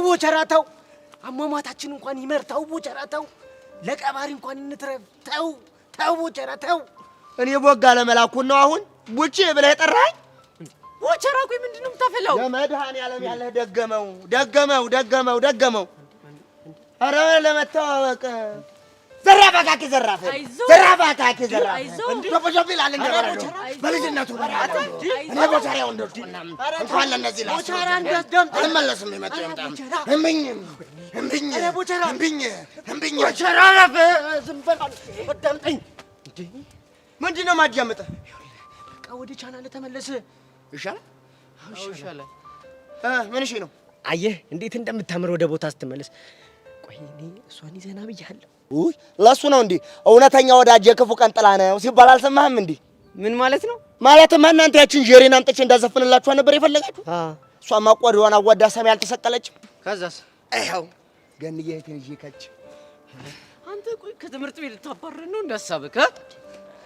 ቦቸራ ተው። አሟሟታችን እንኳን ይመር ተው ቦቸራ ተው። ለቀባሪ እንኳን እንትረፍ ተው ቦቸራ ተው። እኔ ቦጋ ለመላኩን ነው አሁን ቡቼ ብለህ ጠራኸኝ? ቦቸራ ቆይ ምንድን ነው የምታፈላው? ለመድኃኒዓለም ያለህ ደገመው። ኧረ ለመተዋወቅ ዘራፍ አካኪ ዘራፍ ሾፍ ይላል እንደ በረዶ በልጅነቱ እኔ ቦቸራው እንደሆነ እንኳን ለእነዚህ አልመለስም። የመጣው ይምጣ። እምቢኝ ቦቸራ አረፍ። ዝም በል አዳምጠኝ። ምንድን ነው የማዳምጥህ? በቃ ወደ ቻናል ተመለስ ይሻላል። ምን እሺ ነው? አየህ እንዴት እንደምታምር ወደ ቦታ ስትመለስ። ቆይ እኔ እሷን ይዘና ብያለሁ። ለሱ ነው እንዴ እውነተኛ ወዳጅ የክፉ ቀን ጥላ ነው ሲባል አልሰማህም እንዴ? ምን ማለት ነው? ማለትማ እናንተ ያችን ጄሪን አምጥቼ እንዳዘፍንላችሁ ነበር የፈለጋችሁ። እሷማ ቆዳዋን አዋዳ ሰማይ አልተሰቀለችም። ከዛስ? ይኸው ገንዬ እህቴን ይዤ ከች። አንተ ቆይ ከትምህርት ቤት ልታባረር ነው እንዳሳብከ?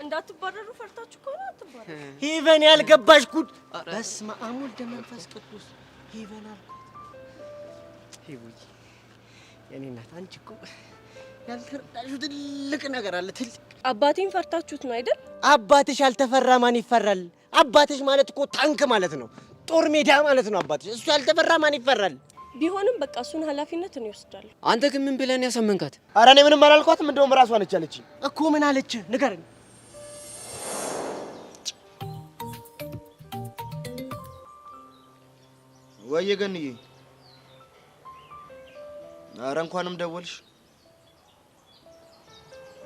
እንዳትባረሩ ፈርታችሁ ከሆነ አትባረሩ። ሂቨን ያልገባሽ ጉድ። በስመ አብ ወወልድ ወመንፈስ ቅዱስ። ሄቨን አልኳት። ሄቡዬ የኔ እናት አንቺ እኮ ያልተረዳሽው ትልቅ ነገር አለ። ትልቅ አባቴን ፈርታችሁት ነው አይደል? አባትሽ ያልተፈራ ማን ይፈራል? አባትሽ ማለት እኮ ታንክ ማለት ነው፣ ጦር ሜዳ ማለት ነው አባትሽ። እሱ ያልተፈራ ማን ይፈራል? ቢሆንም በቃ እሱን ኃላፊነት እኔ እወስዳለሁ። አንተ ግን ምን ብለን ያሳመንካት? ኧረ እኔ ምንም አላልኳትም። እንደውም ራሷ ነች ያለችኝ እኮ። ምን አለች ንገረኝ። ወየ ገንዬ፣ ኧረ እንኳንም ደወልሽ።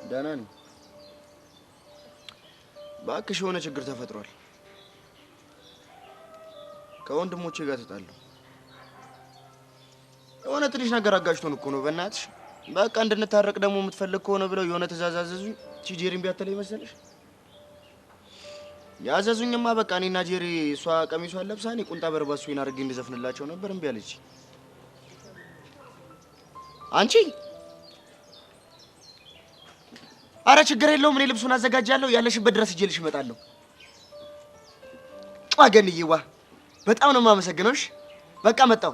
ደህና ነኝ። እባክሽ የሆነ ችግር ተፈጥሯል። ከወንድሞቼ ጋር ተጣላሁ። የሆነ ትንሽ ነገር አጋጭቶን እኮ ነው። በእናትሽ በቃ እንድንታረቅ ደግሞ የምትፈልግ ከሆነ ብለው የሆነ ትእዛዝ አዘዙኝ። ጄሪን ቢያተለኝ መሰለሽ? ያዘዙኝማ በቃ እኔና ጄሪ እሷ ቀሚሷን ለብሳ እኔ ቁንጣ በርባሶዬን አድርጌ እንድዘፍንላቸው ነበር። እምቢ አለች። አንቺ አረ ችግር የለውም እኔ ልብሱን አዘጋጃለሁ። ያለሽበት ድረስ እጄልሽ እመጣለሁ። ገንዬዋ በጣም ነው የማመሰግነውሽ። በቃ መጣሁ።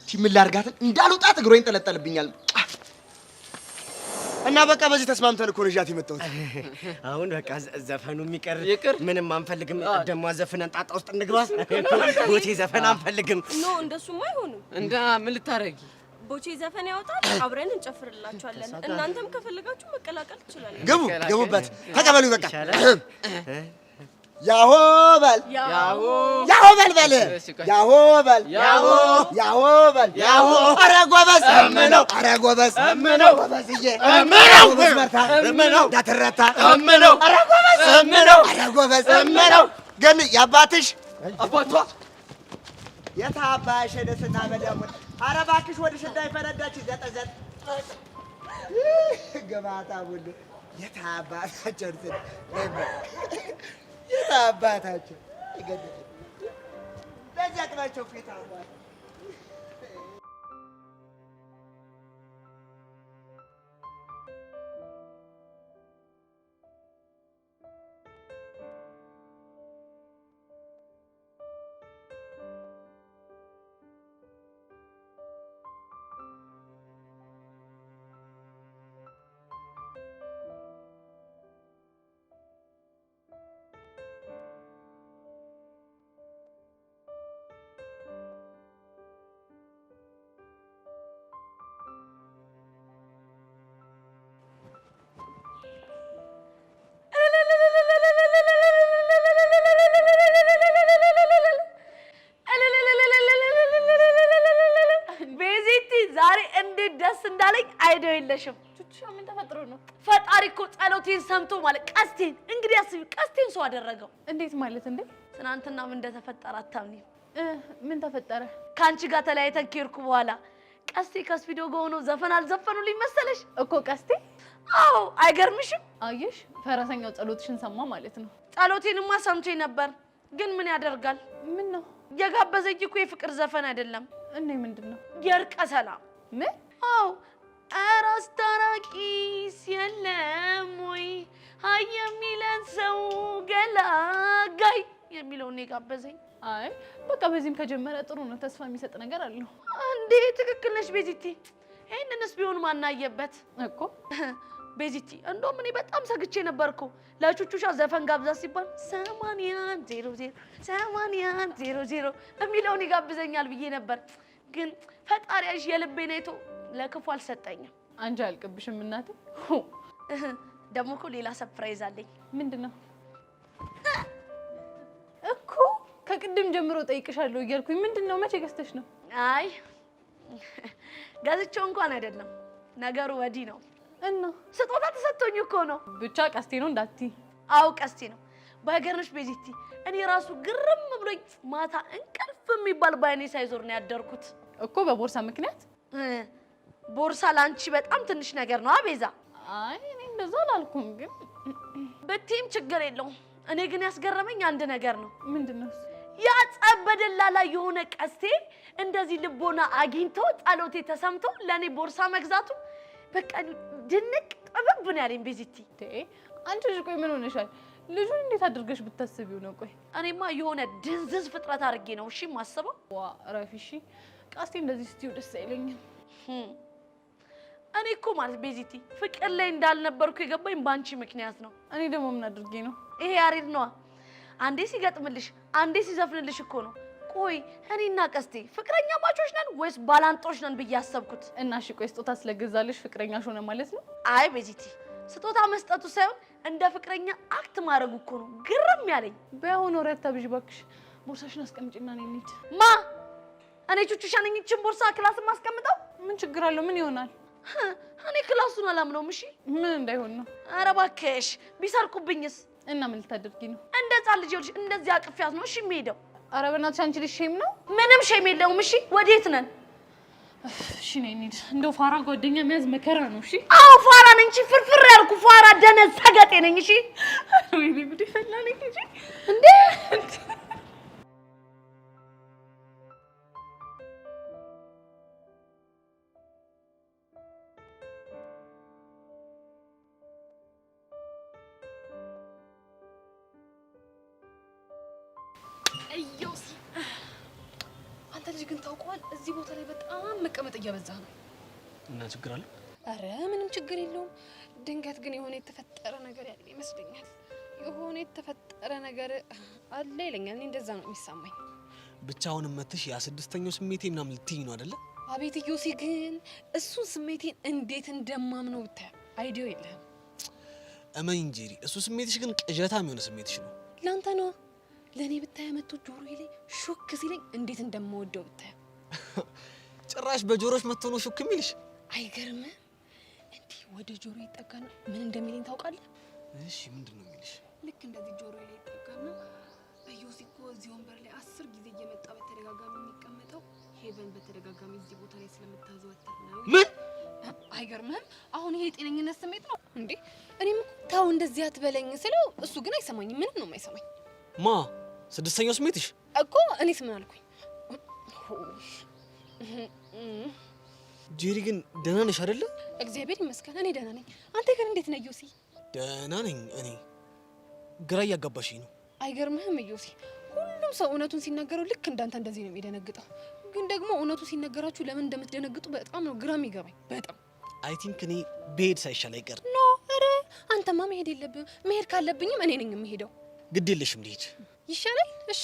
ምን ላድርጋት እንዳልወጣት እግሮኝ ጠለጠልብኛል። እና በቃ በዚህ ተስማምተን እኮ ነው ይዣት የመጣሁት። አሁን በቃ ዘፈኑ የሚቀር ምንም አንፈልግም። ደሞ ዘፈነን ጣጣ ውስጥ እንግባ። ቦቼ ዘፈን አንፈልግም። ኖ እንደሱማ አይሆንም። እንዳ ምን ልታረጊ? ቦቼ ዘፈን ያወጣል፣ አብረን እንጨፍርላችኋለን። እናንተም ከፈለጋችሁ መቀላቀል ትችላላችሁ። ግቡ፣ ግቡበት፣ ተቀበሉኝ በቃ። ያሆ በል ያሆ በል በል ያሆ በል ያሆ በል ያሆ። ኧረ ጎበዝ እምነው፣ ኧረ ጎበዝ እምነው፣ ጎበዝዬ እምነው፣ በርታ እምነው፣ እንዳትረታ እምነው፣ ኧረ ጎበዝ እምነው፣ ኧረ ጎበዝ እምነው። ግን የአባትሽ አባቷ የታባሽ ደስና በደሙ። ኧረ እባክሽ ወድሽ እንዳይፈነዳች ዘጠዘጥ ገባታ ሁሉ የታባታቸው የታባታቸው ይገድል ለዚህ አቅማቸው ፊት አባት የለሽም ቹቹ። ምን ተፈጥሮ ነው? ፈጣሪ እኮ ጸሎቴን ሰምቶ ማለት ቀስቴን እንግዲህ አስቢ፣ ቀስቴን ሰው አደረገው። እንዴት ማለት እንዴ? ትናንትና ምን እንደተፈጠረ አታምኚም? ምን ተፈጠረ? ካንቺ ጋር ተለያይተን ከሄድኩ በኋላ ቀስቴ ከስፒዶ ጋር ሆኖ ዘፈን አልዘፈኑልኝ መሰለሽ እኮ ቀስቴ። አዎ አይገርምሽም? አየሽ፣ ፈረሰኛው ጸሎትሽን ሰማ ማለት ነው። ጸሎቴንማ ሰምቼ ነበር፣ ግን ምን ያደርጋል። ምን ነው የጋበዘኝ እኮ የፍቅር ዘፈን አይደለም። እኔ ምንድነው? የእርቀ ሰላም። ምን? አዎ ኧረ አስታራቂስ የለም ወይ አይ የሚለን ሰው ገላጋይ የሚለውን የጋበዘኝ። አይ በቃ በዚህም ከጀመረ ጥሩ ነው፣ ተስፋ የሚሰጥ ነገር አለው። እንዴ ትክክል ነሽ ቤዚቲ። ይሄንንስ ቢሆን ማናየበት እኮ ቤዚቲ። እንደውም እኔ በጣም ሰግቼ ነበርኩ ለቹቹሻ ዘፈን ጋብዛ ሲባል 8100 8100 የሚለውን ይጋብዘኛል ብዬ ነበር። ግን ፈጣሪያሽ የልቤን አይቶ ለክፉ አልሰጠኝም። አንቺ አልቅብሽም እናቴ። ደግሞ እኮ ሌላ ሰርፕራይዝ አለኝ። ምንድነው? እኮ ከቅድም ጀምሮ ጠይቅሻለሁ እያልኩኝ ምንድነው? መቼ ገዝተሽ ነው? አይ ገዝቼው እንኳን አይደለም፣ ነገሩ ወዲህ ነው። እና ስጦታ ተሰጥቶኝ እኮ ነው። ብቻ ቀስቴ ነው እንዳትዪ። አዎ ቀስቴ ነው። ባይገርምሽ ቤዚቲ፣ እኔ ራሱ ግርም ብሎኝ ማታ እንቅልፍ የሚባል ባይኔ ሳይዞር ነው ያደርኩት እኮ። በቦርሳ ምክንያት? ቦርሳ ላንቺ በጣም ትንሽ ነገር ነው አቤዛ። አይ እኔ እንደዛ አላልኩም፣ ግን በቲም ችግር የለውም። እኔ ግን ያስገረመኝ አንድ ነገር ነው። ምንድነው? ያ ጸበደላ ላይ የሆነ ቀስቴ እንደዚህ ልቦና አግኝቶ ጸሎቴ ተሰምቶ ለኔ ቦርሳ መግዛቱ በቃ ድንቅ ጥብብ ነው ያለኝ ቤዚቲ። አንቺ ልጅ ቆይ ምን ሆነሻል? ልጁን እንዴት አድርገሽ ብታስቢው ነው? ቆይ እኔማ የሆነ ድንዝዝ ፍጥረት አድርጌ ነው እሺ ማሰበው። ዋ ረፊ እሺ ቀስቴ እንደዚህ ስትዩ ደስ አይለኝም። እኔ እኮ ማለት ቤዚቲ ፍቅር ላይ እንዳልነበርኩ የገባኝ ባንቺ ምክንያት ነው። እኔ ደግሞ ምን አድርጌ ነው? ይሄ ያሬድ ነዋ። አንዴ ሲገጥምልሽ አንዴ ሲዘፍንልሽ እኮ ነው። ቆይ እኔና ቀስቴ ፍቅረኛ ማቾች ነን ወይስ ባላንጦች ነን ብዬ አሰብኩት። እና እሺ ቆይ ስጦታ ስለገዛልሽ ፍቅረኛሽ ሆነ ማለት ነው? አይ ቤዚቲ ስጦታ መስጠቱ ሳይሆን እንደ ፍቅረኛ አክት ማድረጉ እኮ ነው ግርም ያለኝ። በአሁኑ ወራት ታብዥ ባክሽ። ቦርሳሽን አስቀምጪና ነኝ እንሂድ። ማ እኔ ቹቹሻ ነኝ እቺን ቦርሳ ክላስ ማስቀምጠው? ምን ችግር አለው? ምን ይሆናል? እኔ ክላሱን አላምነውም። እሺ ምን እንዳይሆን ነው? ኧረ እባክሽ ቢሰርቁብኝስ? እና ምን ልታደርጊ ነው? እንደ ሕፃን ልጅ ይኸውልሽ እንደዚህ አቅፊያት ነው እሺ የምሄደው። ኧረ በእናትሽ አንቺ ልጅ ሼም ነው። ምንም ሼም የለውም። እሺ ወዴት ነን? እሺ ነይ እንሂድ። እንደው ፋራ ጓደኛ መያዝ መከራ ነው። እሺ አዎ ፋራ ነኝ። እሺ ፍርፍር ያልኩ ፋራ ደነዝ ሰገጤ ነኝ። እሺ ወይኔ ጉዴ ፈላ ነኝ እንጂ እንዴ እዮሲ አንተ ልጅ ግን ታውቀዋል፣ እዚህ ቦታ ላይ በጣም መቀመጥ እያበዛ ነው። እና ችግር አለ? አረ ምንም ችግር የለውም። ድንገት ግን የሆነ የተፈጠረ ነገር ያለ ይመስለኛል። የሆነ የተፈጠረ ነገር አለ ይለኛል። እኔ እንደዛ ነው የሚሰማኝ። ብቻውንም መተሽ ያ ስድስተኛው ስሜቴ ምናምን ልትይኝ ነው አይደለ? አቤት እዮሲ ግን እሱን ስሜቴን እንዴት እንደማምነው ብታይ አይዲያው የለህም። እመኝ እንጂ እሱ ስሜትሽ ግን ቅዠታም የሆነ ስሜትሽ ነው። ላንተ ነው ለኔ ብታይ መጥቶ ጆሮዬ ላይ ሹክ ሲለኝ እንዴት እንደምወደው ብታይ። ጭራሽ በጆሮሽ መጥቶ ነው ሹክ የሚልሽ? አይገርምም? እንዲህ ወደ ጆሮ ይጠጋና ምን እንደሚለኝ ታውቃለህ? እሺ ምንድን ነው የሚልሽ? ልክ እንደዚህ ጆሮዬ ላይ ይጠጋና እዮሲ እኮ እዚህ ወንበር ላይ 10 ጊዜ እየመጣ በተደጋጋሚ የሚቀመጠው ሄቨን በተደጋጋሚ እዚህ ቦታ ላይ ስለምታዘወትር ነው። ምን? አይገርምህም? አሁን ይሄ የጤነኝነት ስሜት ነው እንዴ? እኔም ታው እንደዚህ አትበለኝ ስለው እሱ ግን አይሰማኝም። ምንም ነው የማይሰማኝ። ማ ስድስተኛው ስሜትሽ እኮ እኔስ ምን አልኩኝ? ጄሪ ግን ደህና ነሽ አይደለ? እግዚአብሔር ይመስገን እኔ ደህና ነኝ። አንተ ግን እንዴት ነህ ዮሲ? ደህና ነኝ። እኔ ግራ እያጋባሽኝ ነው። አይገርምህም ዮሲ? ሁሉም ሰው እውነቱን ሲናገረው ልክ እንዳንተ እንደዚህ ነው የሚደነግጠው። ግን ደግሞ እውነቱ ሲነገራችሁ ለምን እንደምትደነግጡ በጣም ነው ግራ የሚገባኝ። በጣም አይ ቲንክ እኔ ብሄድ ሳይሻል አይቀር ኖ። ኧረ አንተማ መሄድ የለብህም። መሄድ ካለብኝም እኔ ነኝ የምሄደው። ግድ የለሽም ልሂድ ይሻላል። እሺ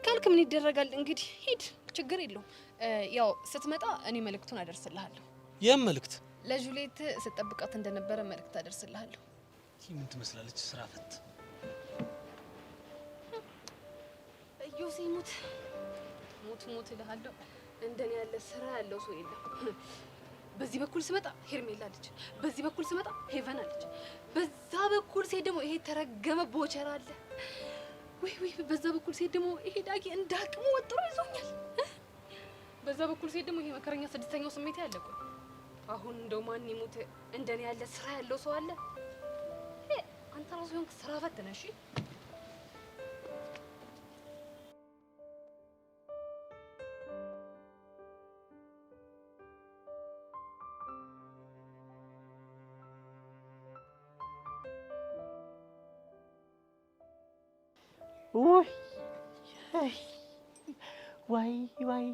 ካልክ ምን ይደረጋል እንግዲህ ሂድ፣ ችግር የለውም። ያው ስትመጣ እኔ መልእክቱን አደርስልሃለሁ። የም መልእክት? ለጁሊየት ስጠብቃት እንደነበረ መልእክት አደርስልሃለሁ። ምን ትመስላለች? ስራ ፈት እዮሲ ሙት ሙት ሙት እልሃለሁ። እንደኔ ያለ ስራ ያለው ሰው የለም። በዚህ በኩል ስመጣ ሄርሜላ አለች፣ በዚህ በኩል ስመጣ ሄቨን አለች፣ በዛ በኩል ሲሄድ ደግሞ ይሄ ተረገመ ቦቸራ አለ። ወይ በዛ በኩል ሲሄድ ደግሞ ይሄ ዳጊ እንዳቅሙ ወጥሮ ይዞኛል። በዛ በኩል ሲሄድ ደግሞ ይሄ መከረኛ ስድስተኛው ስሜት ያለ። ቆይ አሁን እንደው ማን ይሙት እንደኔ ያለ ስራ ያለው ሰው አለ? አንተ ራሱ ሆንክ ስራ ፈት ነህ። እሺ ዋይ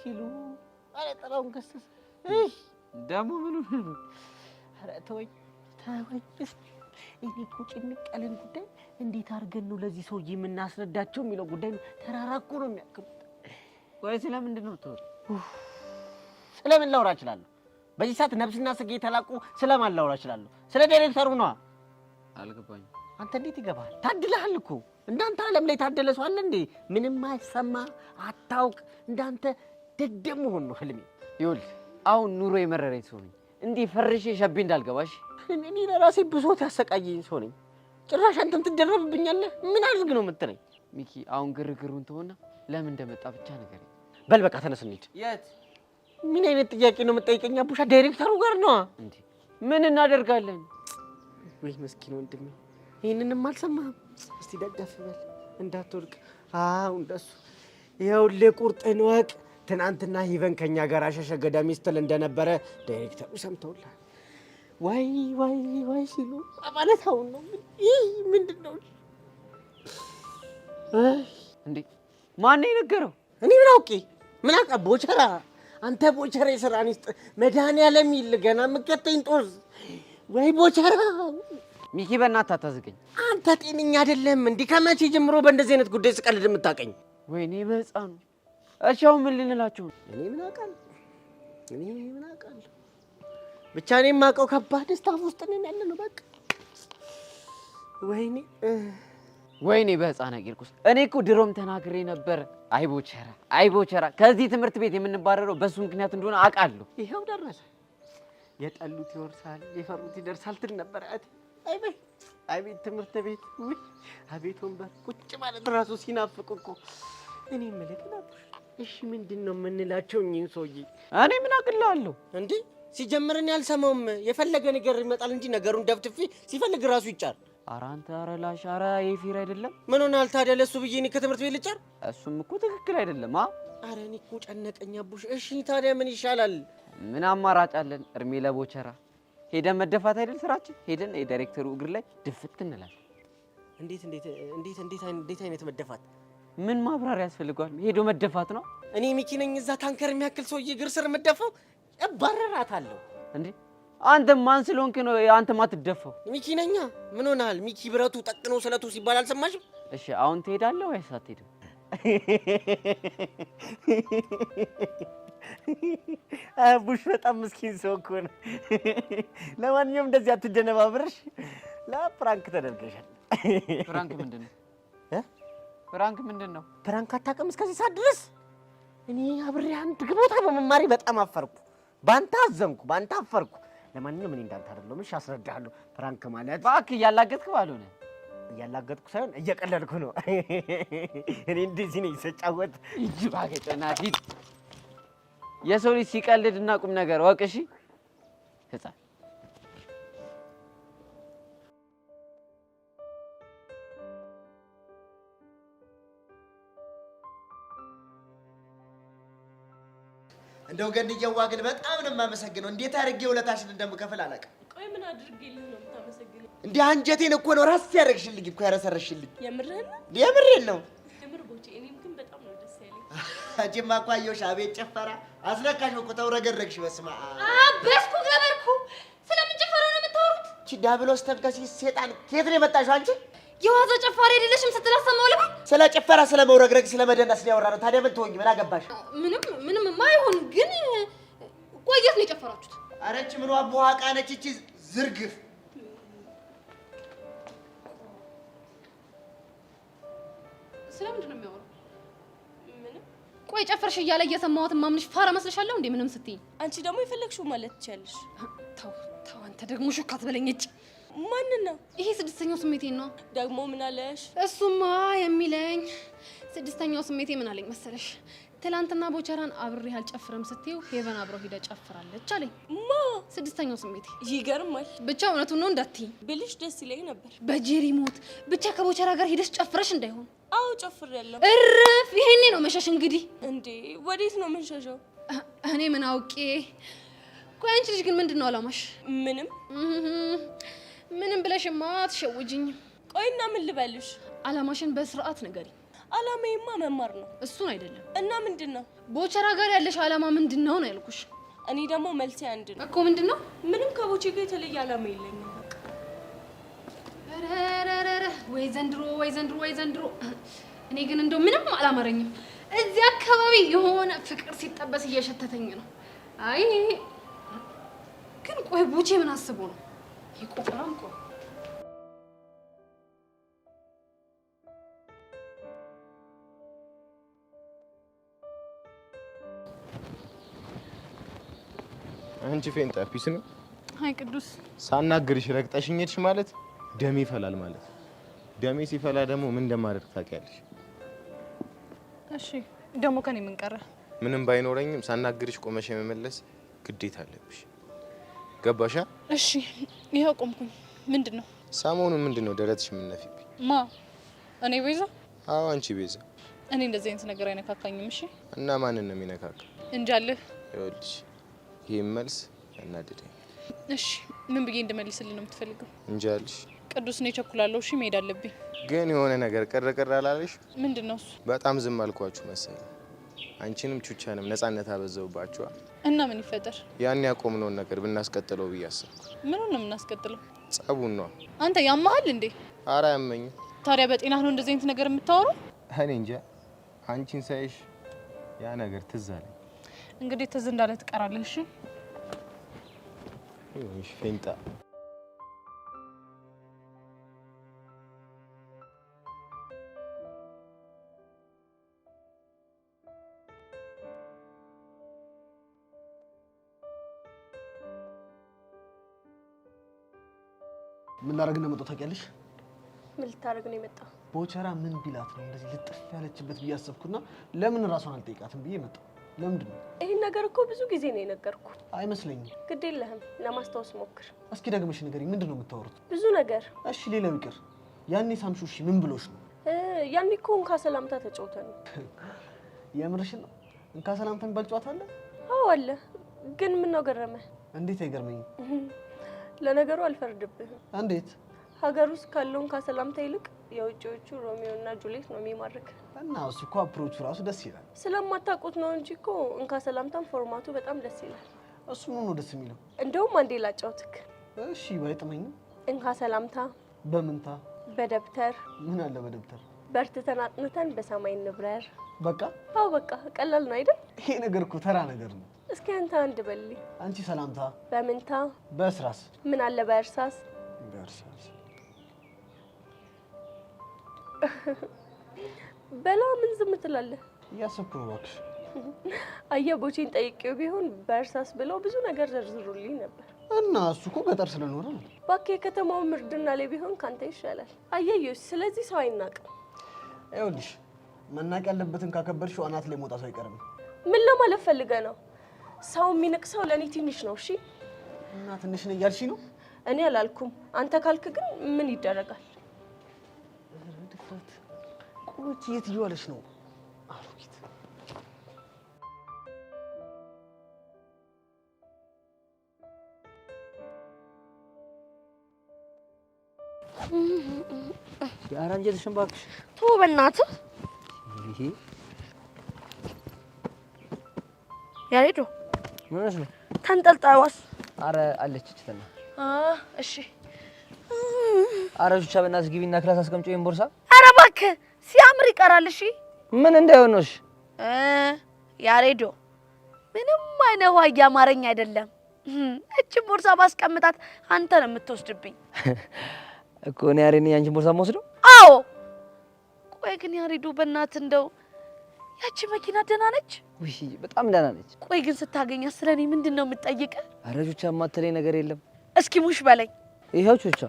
ሲሉ አረ ጥላውን ገሰሰ ደግሞ ምን ሆነ? አረ ተወኝ። እኔ እኮ ጭንቅ ያለን ጉዳይ እንዴት አድርገን ነው ለዚህ ሰውዬ የምናስረዳቸው የሚለው ጉዳይ ነው። ተራራቆ ነው የሚያክሉት። ቆይ ስለምንድን ነው ተወው? ስለምን ላውራ እችላለሁ? በዚህ ሰዓት ነፍስና ስጋ የተላቁ ስለማን ላውራ እችላለሁ? ስለ ዳይሬክተሩ ነው። አልገባኝም። አንተ እንዴት ይገባል? ታድለሃል እኮ። እንዳንተ ዓለም ላይ ታደለ ሰው አለ እንዴ? ምንም አይሰማ አታውቅ። እንዳንተ ደደብ መሆን ነው ህልሜ። ይኸውልህ አሁን ኑሮ የመረረኝ ሰው ነኝ። እንዲህ ፈርሼ ሸቤ እንዳልገባሽ። እኔ ለራሴ ብሶት ያሰቃየኝ ሰው ነኝ። ጭራሽ አንተም ትደረብብኛለህ። ምን አድርግ ነው የምትለኝ? ሚኪ አሁን ግርግሩን ተወና ለምን እንደመጣ ብቻ ነገር። በል በቃ ተነስ እንሂድ። የት? ምን አይነት ጥያቄ ነው የምጠይቀኝ? አቡሻ ዳይሬክተሩ ጋር ነው እንዴ? ምን እናደርጋለን? ወይ መስኪን ወንድሜ ይሄንንም አልሰማህም? እስቲ ደገፍ በል እንዳትወድቅ። አው እንደሱ ይኸውልህ ቁርጥን ወቅ። ትናንትና ሂቨን ከኛ ጋር አሸሸ ገዳሚ ስትል እንደነበረ ዳይሬክተሩ ሰምተውልሃል። ዋይ ሲሉ ማለት አሁን ነው። ይህ ምንድን ነው? እንዴ ማን የነገረው? እኔ ምን አውቄ? ምን አውቃ? ቦቸራ አንተ ቦቸራ የሰራን ይስጥ መድኃኒዓለም ይል ገና የምትቀጠኝ ጦዝ ወይ ቦቸራ። ሚኪ በእናትህ አታዝገኝ። አንተ ጤነኛ አይደለም። እንዲህ ከመቼ ጀምሮ በእንደዚህ አይነት ጉዳይ ስቀልድ የምታውቀኝ? ወይኔ በህፃኑ። እሺ አሁን ምን ልንላቸው? እኔ ምን አውቃለሁ? ብቻ እኔ የማውቀው ከባድ ስታፍ ውስጥ ነን ያለነው። በቃ ወይኔ በህፃና ቂርቆስ። እኔ እኮ ድሮም ተናግሬ ነበር። አይ ቦቸራ ከዚህ ትምህርት ቤት የምንባረረው በሱ ምክንያት እንደሆነ አውቃለሁ። ይሄው ደረሰ። የጠሉት ይወርሳል፣ የፈሩት ይደርሳል ትል ነበር። አቤት ትምህርት ቤት፣ አቤት ወንበር ቁጭ ማለት ራሱ ሲናፍቅ እኮ። እኔ የምልህ እሺ ምንድን ነው የምንላቸው እኚህን ሰውዬ? እኔ ምን አቅልላለሁ እንዴ? ሲጀምርን ያልሰማውም የፈለገ ነገር ይመጣል እንጂ ነገሩን ደፍትፌ ሲፈልግ ራሱ ይጫር። ኧረ አንተ ኧረ ላሽ ኧረ የፊር አይደለም። ምን ሆናል ታዲያ? ለሱ ብዬ እኔ ከትምህርት ቤት ልጫር? እሱም እኮ ትክክል አይደለም። ኧረ እኔ እኮ ጨነቀኝ አቡሽ። እሺ ታዲያ ምን ይሻላል? ምን አማራጭ አለን? እርሜ ለቦቸራ ሄደን መደፋት አይደል ስራችን? ሄደን የዳይሬክተሩ እግር ላይ ድፍት እንላለን። እንዴት አይነት መደፋት? ምን ማብራሪያ ያስፈልገዋል? ሄዶ መደፋት ነው። እኔ ሚኪ ነኝ እዛ ታንከር የሚያክል ሰውዬ እግር ስር የምደፋው? እባረራታለሁ። እንዴ አንተ ማን ስለሆንክ ነው አንተ ማትደፋው? ሚኪ ነኛ። ምን ሆናል? ሚኪ ብረቱ ጠቅኖ ስለቱ ሲባል አልሰማሽም? እሺ አሁን ትሄዳለህ ወይስ አትሄድም? አቡሽ በጣም ምስኪን ሰው እኮ ነው። ለማንኛውም እንደዚህ አትደነባብረሽ። ለፕራንክ ተደርገሻል። ፍራንክ ምንድን ነው? ፍራንክ ምንድን ነው? ፕራንክ አታውቅም እስከዚህ ሰዓት ድረስ? እኔ አብሬ አንድ ቦታ በመማሪ በጣም አፈርኩ። ባንተ አዘንኩ፣ ባንተ አፈርኩ። ለማንኛውም እኔ እንዳንተ አይደለም። እሺ አስረዳሃለሁ። ፕራንክ ማለት እባክህ እያላገጥክ ባልሆነ እያላገጥኩ ሳይሆን እየቀለድኩ ነው። እኔ እንደዚህ ነኝ ስጫወት። እጅ ባገጠና ፊት የሰው ልጅ ሲቀልድና ቁም ነገር ወቅ። እሺ ህፃን እንደው ገንየዋ ግን በጣም ነው የማመሰግነው። እንዴት አድርጌ ውለታሽን እንደምከፍል አላውቅም። ቆይ ምን አድርጌልህ ነው የምታመሰግነው? እንዴ አንጀቴን እኮ ነው ራስ ያደረግሽልኝ እኮ ያረሰረሽልኝ። የምርህን ነው? የምሬን ነው። የምር ቦቼ፣ እኔም ግን በጣም ነው ደስ ያለኝ። አንቺማ እኮ አየሁሽ፣ አቤት ጭፈራ አስነካሽ እኮ ተውረገረግሽ። በስመ አብ አበስኩ ገበርኩ። ስለምን ጭፈራ ነው የምታወሩት? እቺ ዳብሎስ ተንከሲስ ሴጣን ከየት ነው የመጣሽው አንቺ? የዋዛ ጨፋሪ አይደለሽም ስትል አሰማው ለባ ስለ ጭፈራ ስለ መውረግረግ ስለ መደነስ ነው ያወራነው። ታዲያ ምን ትሆኚ? ምን አገባሽ? ምንም ማይሆን ግን ቆየት ነው የጨፈራችሁት። ኧረ እቺ ምን ዋቦሃቃ ነች እቺ ዝርግፍ። ስለምንድን ነው የሚያወራው? ምንም። ቆይ ጨፈርሽ እያለ እየሰማሁት ማምንሽ ፋራ መስለሻለሁ እንዴ? ምንም ስትይ አንቺ ደግሞ የፈለግሽው ማለት ትችያለሽ። ተው አንተ ደግሞ ሹክ አትበለኝ። እጭ ማንን ነው? ይሄ ስድስተኛው ስሜቴን ነው። ደግሞ ምን አለሽ? እሱማ የሚለኝ ስድስተኛው ስሜቴ ምን አለኝ መሰለሽ? ትላንትና ቦቸራን አብሬ አልጨፍርም ስትይው ሄቨን አብረው ሂደ ጨፍራለች አለኝ። ማ? ስድስተኛው ስሜቴ። ይገርማል። ብቻ እውነቱን ነው እንዳትይ ብልሽ ደስ ይለኝ ነበር። በጄሪ ሞት ብቻ ከቦቸራ ጋር ሂደሽ ጨፍረሽ እንዳይሆን። አዎ ጨፍሬያለሁ። እረፍ። ይሄኔ ነው መሸሽ። እንግዲህ እንዴ ወዴት ነው የምንሸሸው? እኔ ምን አውቄ። ቆይ አንቺ ልጅ ግን ምንድን ነው አላማሽ? ምንም ብለሽማ አትሸውጅኝ። ቆይና ምን ልበልሽ? አላማሽን በስርዓት ንገሪኝ። አላማዬማ መማር ነው። እሱን አይደለም። እና ምንድን ነው? ቦቸራ ጋር ያለሽ አላማ ምንድን ነው ነው ያልኩሽ። እኔ ደግሞ መልሴ አንድ ነው እኮ። ምንድን ነው? ምንም ከቦቼ ጋር የተለየ አላማ የለኝም። ወይ ዘንድሮ ወይ ዘንድሮ ወይ ዘንድሮ። እኔ ግን እንደው ምንም አላማረኝም። እዚህ አካባቢ የሆነ ፍቅር ሲጠበስ እየሸተተኝ ነው። አይ ግን ቆይ ቦቼ ምን አስቦ ነው? ይቆጥራም ቆይ አንቺ ፌንጣ ፒስ ነው። አይ ቅዱስ ሳናግርሽ ረግጠሽኝ ሄድሽ ማለት ደሜ ይፈላል ማለት። ደሜ ሲፈላ ደግሞ ምን እንደማደርግ ታውቂያለሽ። እሺ ደግሞ ከኔ ምን ቀረ? ምንም ባይኖረኝም ሳናግርሽ ቆመሽ የመመለስ ግዴታ አለብሽ። ገባሻ? እሺ ይሄው ቆምኩኝ። ምንድነው? ሰሞኑን ምንድነው ደረትሽ የምነፊብኝ? ማ? እኔ ቤዛ? አዎ አንቺ ቤዛ። እኔ እንደዚህ አይነት ነገር አይነካካኝም። እሺ እና ማንን ነው የሚነካካ? እንጃልህ። ይኸውልሽ ይሄን መልስ እናድደኝ። እሺ ምን ብዬ እንድመልስልህ ነው የምትፈልገው? እንጃልሽ ቅዱስ ነው ቸኩላለሁ። እሺ መሄድ አለብኝ። ግን የሆነ ነገር ቅር አላለሽ? ምንድነው እሱ? በጣም ዝም አልኳችሁ መሰለኝ። አንቺንም ቹቻንም ነፃነት አበዛውባችኋ። እና ምን ይፈጠር? ያን ያቆምነውን ነገር ብናስቀጥለው ብዬ አሰብኩ። ምኑን ነው የምናስቀጥለው? ጸቡን ነው። አንተ ያማሃል እንዴ? ኧረ አያመኝም። ታዲያ በጤናህ ነው እንደዚህ አይነት ነገር የምታወራው? እኔ እንጃ። አንቺን ሳይሽ ያ ነገር ትዝ አለኝ። እንግዲህ ትዝ እንዳለ ትቀራለህ። እሺ ይሁንሽ ፌንጣ። ምን ላደርግ ነው የመጣው ታውቂያለሽ? ምን ልታደርግ ነው የመጣው? ቦቸራ ምን ቢላት ነው እንደዚህ ልጥፍ ያለችበት ብዬ አሰብኩና ለምን ራሷን አልጠይቃትም ብዬ መጣሁ። ለምንድን ነው? ይሄን ነገር እኮ ብዙ ጊዜ ነው የነገርኩ። አይመስለኝም። ግድ የለህም ለማስታወስ ሞክር። እስኪ ደግመሽ ንገሪኝ፣ ምንድን ነው የምታወሩት? ብዙ ነገር። እሺ ሌላው ይቅር፣ ያኔ ሳምሹ እሺ ምን ብሎሽ ነው? ያኔ እኮ እንካ ሰላምታ ተጫውተን ነው። የምርሽን ነው? እንካ ሰላምታ የሚባል ጨዋታ አለ? አዎ አለ። ግን ምን ነው ገረመህ? እንዴት አይገርመኝም? ለነገሩ አልፈርድብህም። እንዴት? ሀገር ውስጥ ካለው እንካ ሰላምታ ይልቅ የውጭዎቹ ሮሚዮ እና ጁሊየት ነው የሚማርክ። እና እሱ እኮ አፕሮቹ ራሱ ደስ ይላል። ስለማታውቁት ነው እንጂ እኮ እንካ ሰላምታም ፎርማቱ በጣም ደስ ይላል። እሱ ምን ነው ደስ የሚለው? እንደውም አንዴ ላጫውትክ። እሺ ባይጥመኝም። እንካ ሰላምታ በምንታ? በደብተር። ምን አለ በደብተር? በርትተን አጥንተን በሰማይ እንብረር። በቃ? አዎ በቃ። ቀላል ነው አይደል? ይሄ ነገር እኮ ተራ ነገር ነው። እስኪ አንተ አንድ በልልኝ። አንቺ ሰላምታ በምንታ? በእስራስ። ምን አለ በእርሳስ? በእርሳስ። በላ ምን ዝም ትላለህ? እያሰብኩ ነው እባክሽ። አየህ ቦቼን ጠይቄው ቢሆን በእርሳስ ብለው ብዙ ነገር ዘርዝሩልኝ ነበር። እና እሱ እኮ ገጠር ስለኖረ ነው። እባክህ የከተማው ምርድና ላይ ቢሆን ካንተ ይሻላል። አየህ ስለዚህ ሰው አይናቅም። ይኸውልሽ መናቅ ያለበትን ካከበርሽው አናት ላይ መውጣቱ አይቀርም። ምን ለማለት ፈልገህ ነው? ሰው የሚንቅ ሰው ለእኔ ትንሽ ነው። እሺ እና ትንሽ ነው እያልሽ ነው? እኔ አላልኩም። አንተ ካልክ ግን ምን ይደረጋል? ድፍረት። ቆንጆ የት እየዋለች ነው? አሮጊት። የአራንጀልሽን እባክሽ ተው በእናትህ። ይሄ ያሬዶ ምንሽ ነው? ተንጠልጣይዋስ? አረ አለች እችተና። እሺ አረ ቹቻ በእናትሽ ግቢና ክላስ አስቀምጪው ይሄን ቦርሳ። አረ እባክህ ሲያምር ይቀራል። እሺ ምን እንዳይሆን ነው? እሺ ያሬዶ ምንም አይነት ዋያ አማረኝ አይደለም። እቺን ቦርሳ ባስቀምጣት አንተ ነው የምትወስድብኝ እኮ። ነው ያሬኒ አንቺን ቦርሳ የምወስደው? አዎ። ቆይ ግን ያሬዶ በእናትህ እንደው ያቺ መኪና ደህና ነች? ውይ በጣም ደህና ነች። ቆይ ግን ስታገኛት ስለኔ ምንድን ነው የምትጠይቀህ? አረ ቹቻ የማትለኝ ነገር የለም። እስኪ ሙሽ በለኝ። ይሄው ቹቻ።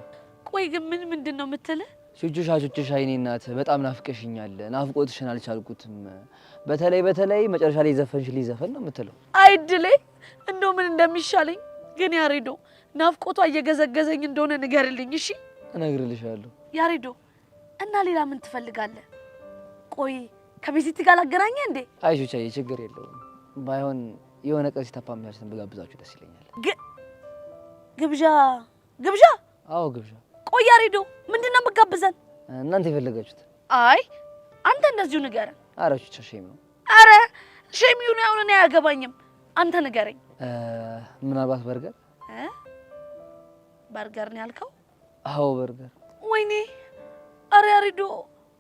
ቆይ ግን ምንድን ነው የምትልህ? ቹቻ የኔ እናት በጣም ናፍቀሽኛል። ናፍቆትሽን አልቻልኩትም። በተለይ መጨረሻ ላይ ዘፈንሽልኝ ዘፈን ነው የምትለው። አይድሌ እንደው ምን እንደሚሻለኝ ግን ያሬዶ ናፍቆቷ እየገዘገዘኝ እንደሆነ ንገርልኝ። እሺ እነግርልሻለሁ። ያሬዶ እና ሌላ ምን ትፈልጋለህ? ቆይ ከቤዚቲ ጋር ላገናኘህ እንዴ? አይ ቹቻዬ ችግር የለውም። ባይሆን የሆነ ቀን ሲታፓሚያችን ብጋብዛችሁ ደስ ይለኛል። ግብዣ? አዎ ግብዣ። ቆይ ያሬዶ ምንድን ነው የምትጋብዘን? እናንተ የፈለጋችሁት። አይ አንተ እንደዚሁ ንገረን። አረ ቹቻ ሼም ነው። አረ ሼም ይሁን አይሁን እኔ አያገባኝም። አንተ ንገረኝ። ምናልባት በርገር። በርገር ነው ያልከው? አዎ በርገር። ወይኔ አረ ያሬዶ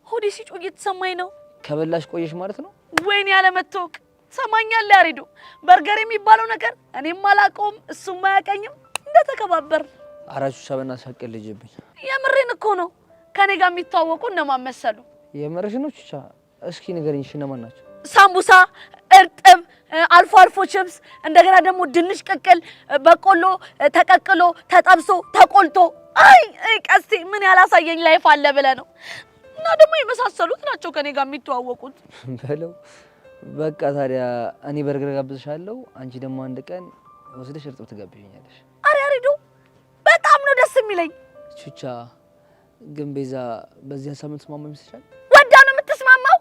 ሆዴ ሲጮህ እየተሰማኝ ነው። ከበላሽ ቆየሽ ማለት ነው? ወይኔ ያለመታወቅ ሰማኛለህ ያሬዶ። በርገር የሚባለው ነገር እኔም አላውቀውም እሱም አያውቀኝም። እንደተከባበር አረ ቹቻ በእናትሽ አትቀልጂብኝ። የምሬን እኮ ነው። ከኔ ጋር የሚተዋወቁ እነማን መሰሉ? የምርሽ ነው ቹቻ? እስኪ ንገሪኝ እነማን ናቸው? ሳምቡሳ፣ እርጥብ፣ አልፎ አልፎ ችፕስ፣ እንደገና ደግሞ ድንች ቅቅል፣ በቆሎ ተቀቅሎ ተጠብሶ ተቆልቶ። አይ ቀስቴ ምን ያላሳየኝ ላይፍ አለ ብለህ ነው። እና ደግሞ የመሳሰሉት ናቸው ከኔ ጋር የሚተዋወቁት። በለው በቃ ታዲያ እኔ በርገር ጋብዝሻለሁ፣ አንቺ ደግሞ አንድ ቀን ወስደሽ እርጥብ ትጋብዥኛለሽ። አረ ያሬዶ በጣም ነው ደስ የሚለኝ። ቹቻ ግን ቤዛ በዚህ ሀሳብ የምትስማማ ይመስልሻል? ወዳ ነው የምትስማማው?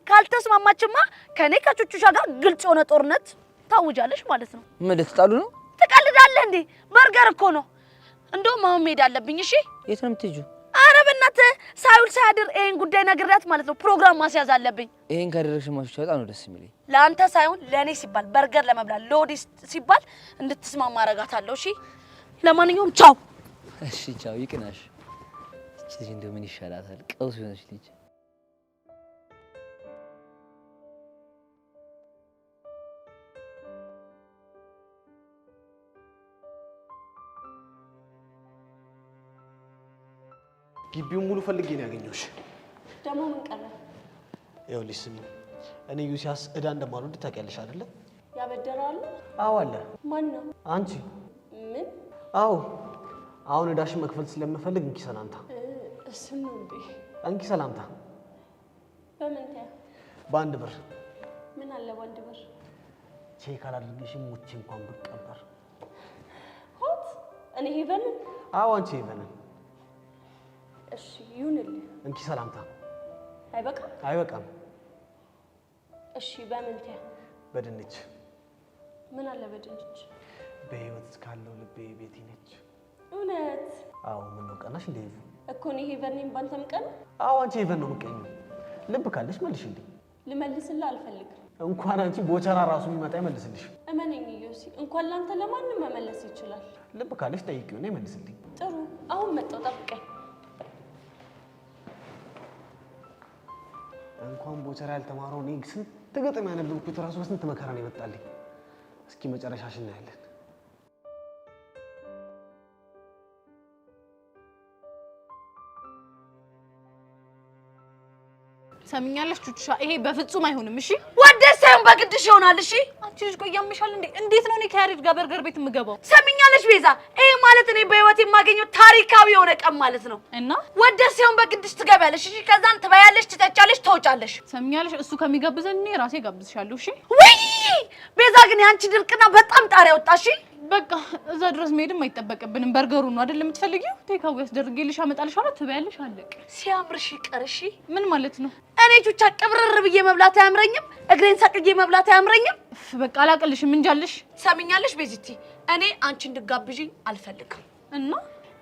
ካልተስማማችማ ከኔ ከቹቹሻ ጋር ግልጽ የሆነ ጦርነት ታውጃለሽ ማለት ነው። ምን ልትጣሉ ነው? ትቀልዳለህ እንዴ? በርገር እኮ ነው። እንደውም አሁን መሄድ አለብኝ። እሺ የት ነው የምትሄጂው? ኧረ በእናትህ ሳይውል ሳያድር ይሄን ጉዳይ ነግሬያት ማለት ነው ፕሮግራም ማስያዝ አለብኝ። ይሄን ካደረግሽ ማሽቻ በጣም ነው ደስ የሚለኝ። ለአንተ ሳይሆን ለእኔ ሲባል በርገር ለመብላት ለወዲ ሲባል እንድትስማማ አደርጋታለሁ። እሺ ለማንኛውም ቻው። እሺ ቻው። ይቅናሽ። እቺ ልጅ እንደው ምን ይሻላታል? ቀውስ የሆነች ልጅ። ግቢውን ሙሉ ፈልጌ ነው ያገኘሁሽ። ደግሞ ምን ቀረ? ይኸውልሽ ስሚ፣ እኔ ዩሲያስ እዳ እንደማልወድ ታውቂያለሽ አይደለ? ያበደራሉ? አዎ አለ። ማን ነው? አንቺ። ምን? አዎ አሁን እዳሽን መክፈል ስለምፈልግ እንኪ ሰላምታ። እሱን ነው እንዴ? እንኪ ሰላምታ። በምን ታያ? በአንድ ብር። ምን አለ በአንድ ብር? ቼክ አላደርግሽም ሙቼ እንኳን ብቀበር። ሆት እኔ ሄቨንን? አዎ አንቺ ሄቨንን። እሺ ይሁንልህ። እንኪ ሰላምታ። አይበቃም? አይበቃም። እሺ በምን ታያ? በድንች። ምን አለ በድንች? በህይወት እስካለው ልቤ ቤቴ ነች። እውነት? አዎ ምን ነው ቀናሽ እንደ ሄቨን እኮ እኔ ሄቨን ነኝ ባንተ ምቀን? አዎ አንቺ ሄቨን ነው ምቀኝ። ልብ ካለሽ መልሽልኝ። ልመልስልህ አልፈልግም። እንኳን አንቺ ቦቸራ ራሱ የሚመጣ ይመልስልሽ። እመነኝ ዮሲ፣ እንኳን ላንተ ለማንም መመለስ ይችላል። ልብ ካለሽ ጠይቂው ነው ይመልስልኝ። ጥሩ አሁን መጣሁ፣ ጠብቀኝ። እንኳን ቦቸራ ያልተማረው እኔ ስንት ገጥም ያነበብኩት ራሱ በስንት መከራ ነው ይመጣልኝ። እስኪ መጨረሻሽ እናያለን። ሰምኛለሽ ቹቻ፣ ይሄ በፍጹም አይሆንም። እሺ ወደስ ሳይሆን በግድሽ ይሆናል። እሺ አንቺ ልጅ ቆይ ያምሻል እንዴ? እንዴት ነው እኔ ከያሬድ ጋር በርገር ቤት የምገባው? ሰምኛለሽ ቤዛ፣ ይሄ ማለት እኔ በህይወት የማገኘው ታሪካዊ የሆነ ቀን ማለት ነው። እና ወደስ ሳይሆን በግድሽ ትገቢያለሽ። እሺ ከዛን ትበያለሽ፣ ትጠጫለሽ፣ ትወጫለሽ። ሰምኛለሽ፣ እሱ ከሚጋብዘን እኔ ራሴ ጋብዝሻለሁ። እሺ ወይ ቤዛ፣ ግን ያንቺ ድርቅና በጣም ጣሪያ ወጣ። እሺ በቃ እዛ ድረስ መሄድም አይጠበቅብንም። በርገሩ ነው አይደል የምትፈልጊው? ቴካዊ አስደርጌልሽ አመጣልሻለሁ፣ ትበያለሽ፣ አለቀ። ሲያምርሽ ይቀር። እሺ ምን ማለት ነው? እኔ ቹቻ ቅብርር ብዬ መብላት አያምረኝም፣ እግሬን ሰቅዬ መብላት አያምረኝም። በቃ አላቀልሽም እንጃልሽ። ሰምኛለሽ ቤዚቲ፣ እኔ አንቺ እንድጋብዥኝ አልፈልግም።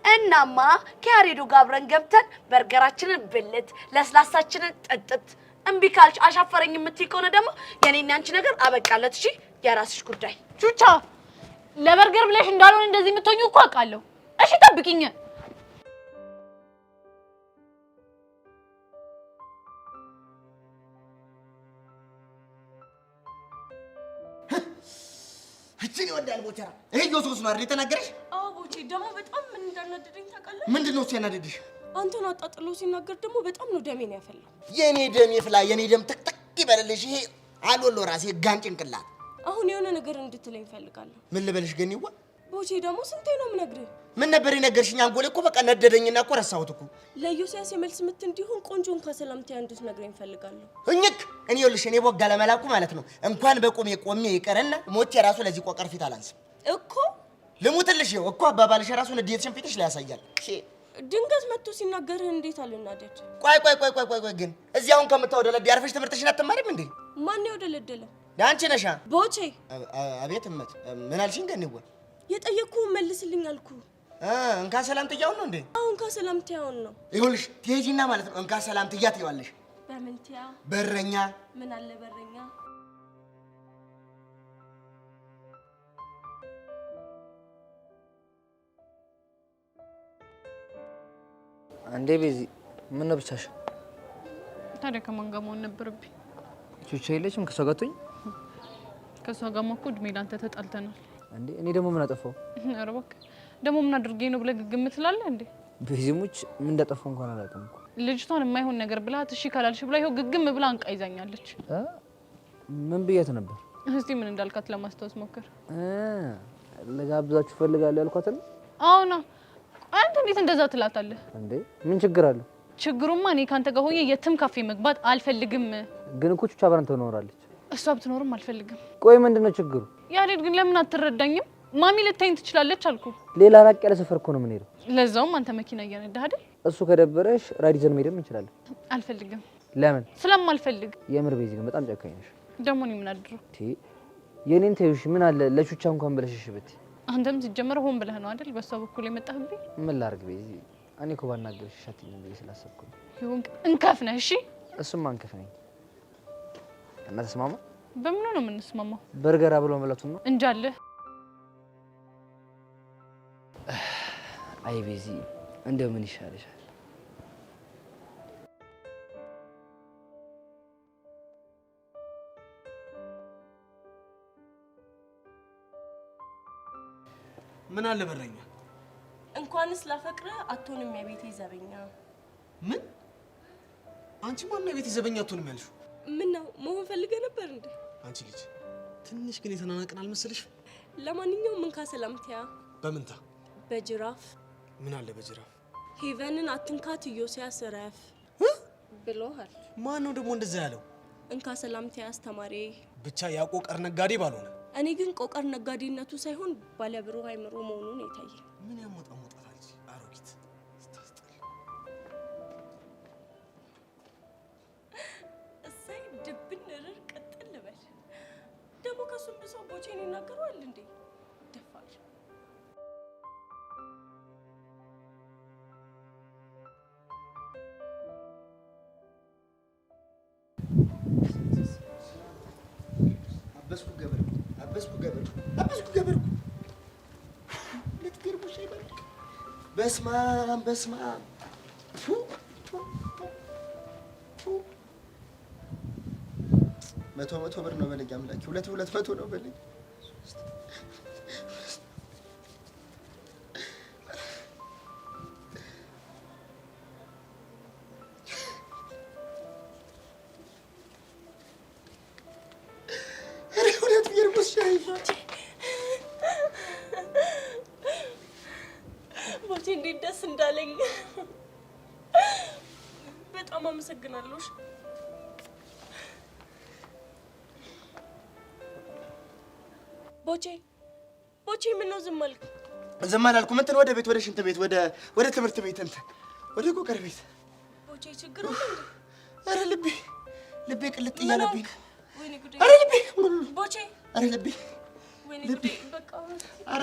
እናማ ከያሬዱ ጋር አብረን ገብተን በርገራችንን ብልት፣ ለስላሳችንን ጥጥት፣ እምቢ ካልሽ አሻፈረኝ የምትይ ከሆነ ደግሞ የኔና አንቺ ነገር አበቃለት። እሺ የራስሽ ጉዳይ። ቹቻ ለበርገር ብለሽ እንዳልሆነ እንደዚህ የምትሆኚ እኮ አውቃለሁ። እሺ ጠብቂኝ። እቺን ይወዳል ቦቸራ። ይሄ ጆሶስ ነው አይደል የተናገረሽ? አዎ ቦቼ፣ ደግሞ በጣም ምን እንዳናደደኝ ታውቃለህ? ምንድነው እሱ ያናደድሽ? አንተን አጣጥሎ ሲናገር ደግሞ በጣም ነው ደሜን ያፈላው። የኔ ደም ይፍላ፣ የኔ ደም ጥቅጥቅ ይበልልሽ። ይሄ አልወሎ ራሴ ጋን ጭንቅላት። አሁን የሆነ ነገር እንድትለኝ ፈልጋለሁ። ምን ልበልሽ ገኒዋ? ቦቼ ደግሞ ስንቴ ነው የምነግርህ? ምን ነበር የነገርሽኝ? አንጎሌ እኮ በቃ ነደደኝና እኮ ረሳሁት እኮ። ለዮሲያስ የመልስ ምት እንዲሆን ቆንጆን ከሰላምታ እንድትነግረኝ ፈልጋለሁ። እኝክ እኔ ይኸውልሽ፣ እኔ ቦጋ ለመላኩ ማለት ነው እንኳን በቁሜ ቆሜ ይቀርና ሞቼ ራሱ ለዚህ ቆቀር ፊት አላንስም እኮ። ልሙትልሽ ይኸው እኮ አባባልሽ ራሱ ንዴትሽን ፊትሽ ላይ ያሳያል። ድንገት መጥቶ ሲናገርህ እንዴት አልናደድ? ቆይ ግን እዚህ አሁን ከምታወደለድ ያርፈሽ ትምህርትሽን አትማሪም እንዴ? ማን ያወደለደለ? አንቺ ነሻ። ቦቼ። አቤት እመት፣ ምን አልሽኝ ገኒዋ? የጠየቅኩህን መልስልኝ አልኩ። እንካ ሰላም ትያውን ነው እንዴ? አሁን እንካ ሰላም ትያውን ነው። ይኸውልሽ ትሄጂና ማለት ነው እንካ ሰላም ትያ ትይዋለሽ። በምን ትያ? በረኛ። ምን አለ በረኛ? አንዴ ቤዚ፣ ምን ነው ብቻሽ? ታዲያ ከማን ጋር መሆን ነበረብኝ? ቹቻ የለችም? ከሷ ጋር ትሆኝ? ከሷ ጋርማ እኮ እድሜ ላንተ ተጣልተናል። እንዴ እኔ ደግሞ ምን አጠፋው? ኧረ እባክህ ደግሞ ምን አድርጌ ነው ብለህ ግግም ትላለህ እንዴ? ቤዚሙች ምን እንዳጠፋው እንኳን አላውቅም እኮ። ልጅቷን የማይሆን ነገር ብላት እሺ ካላልሽ ብላ ይኸው ግግም ብላ አንቃ ይዛኛለች። ምን ብያት ነበር? እስቲ ምን እንዳልካት ለማስታወስ ሞክር። ለጋብዛችሁ ፈልጋለሁ ያልኳትን? አዎና። አንተ እንዴት እንደዛ ትላታለህ እንዴ? ምን ችግር አለው? ችግሩማ እኔ ካንተ ጋር ሆኜ የትም ካፌ መግባት አልፈልግም። ግን እኮ ቹቻ አብራን ትኖራለች። እሷ ብትኖርም አልፈልግም። ቆይ ምንድነው ችግሩ? ያሬድ ግን ለምን አትረዳኝም? ማሚ ልታይኝ ትችላለች አልኩ። ሌላ ራቅ ያለ ሰፈር እኮ ነው የምንሄደው። ለዛውም አንተ መኪና እየነዳህ አይደል? እሱ ከደበረሽ ራይድ ይዘን መሄድም እንችላለን። አልፈልግም። ለምን? ስለማልፈልግ። የምር ቤዚ ግን በጣም ጨካኝ ነሽ። ደግሞ እኔ ምን አድርው? የኔን ተይሽ። ምን አለ ለቹቻ እንኳን ብለሽሽ ብት። አንተም ሲጀመር ሆን ብለህ ነው አይደል በሷ በኩል የመጣህብኝ? ምን ላድርግ ቤዚ፣ እኔ እኮ ባናገርሽ ሻትኝ ብዬ ስላሰብኩ ነው። ይሁን እንከፍ ነህ። እሺ እሱም አንከፍ ነኝ እና ተስማማ። በምን ነው የምንስማማው? በርገር አብሎ መብላቱን ነው እንጃለ። አይ ቤዚ እንደምን ይሻልሻል? ምን አለ በረኛ? እንኳንስ ላፈቅረ አትሆንም የቤቴ ዘበኛ። ምን? አንቺ ማን የቤቴ ዘበኛ አትሆንም ያልሽው? ምን ነው መሆን ፈልገህ ነበር እንዴ? አንቺ ልጅ ትንሽ ግን የተናናቅን አልመሰለሽ? ለማንኛውም ምን ካሰላምቲያ በምንታ በጅራፍ ምን አለ በጅራፍ? ሄቨንን አትንካት ኢዮስያስ ረፍ ብሎሃል። ማን ነው ደግሞ እንደዛ ያለው? እንካ ሰላምቲያ አስተማሪ ብቻ ያቆቀር ነጋዴ ባልሆነ። እኔ ግን ቆቀር ነጋዴነቱ ሳይሆን ባለብሩህ አይምሮ መሆኑን የታየኝ። ምን ያሞጣሞጣታል አሮጊት ስታስጠላ። እሰይ ድብን ርር ቀጥል በል። ደግሞ ከሱም ብሰው ቦቼን ይናገረዋል እንዴ? ደፋር አበስኩ ገበርኩ ልትገርቡሽ አይበልቅ። በስማም መቶ ብር ነው በለኝ አምላኬ። 200 ነው በለኝ። ቦቼ እንዴት ደስ እንዳለኝ በጣም አመሰግናለሁ። ቦቼ ምን ነው ዝም አልክ? ዝም አላልኩም። እንትን ወደ ቤት፣ ወደ ሽንት ቤት፣ ወደ ትምህርት ቤት፣ እንትን ወደ ቆቀር ቤት። ቦቼ ችግር አለ እንዴ? አረ ልቤ ቅልጥ እያለብኝ ነው። ወይኔ ጉዴ! አረ ልቤ ቦቼ! አረ ልቤ! ወይኔ ጉዴ! በቃ አረ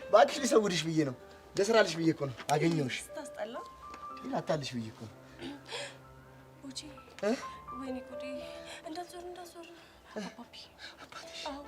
እባክሽ ሊሰውድሽ ብዬ ነው። ለስራልሽ ብዬ እኮ ነው አገኘሁሽ። ስታስጠላ አታልሽ ብዬ እኮ ነው። ቦቼ! ወይኔ ጉዴ! እንዳትዞር አባቢ። አዎ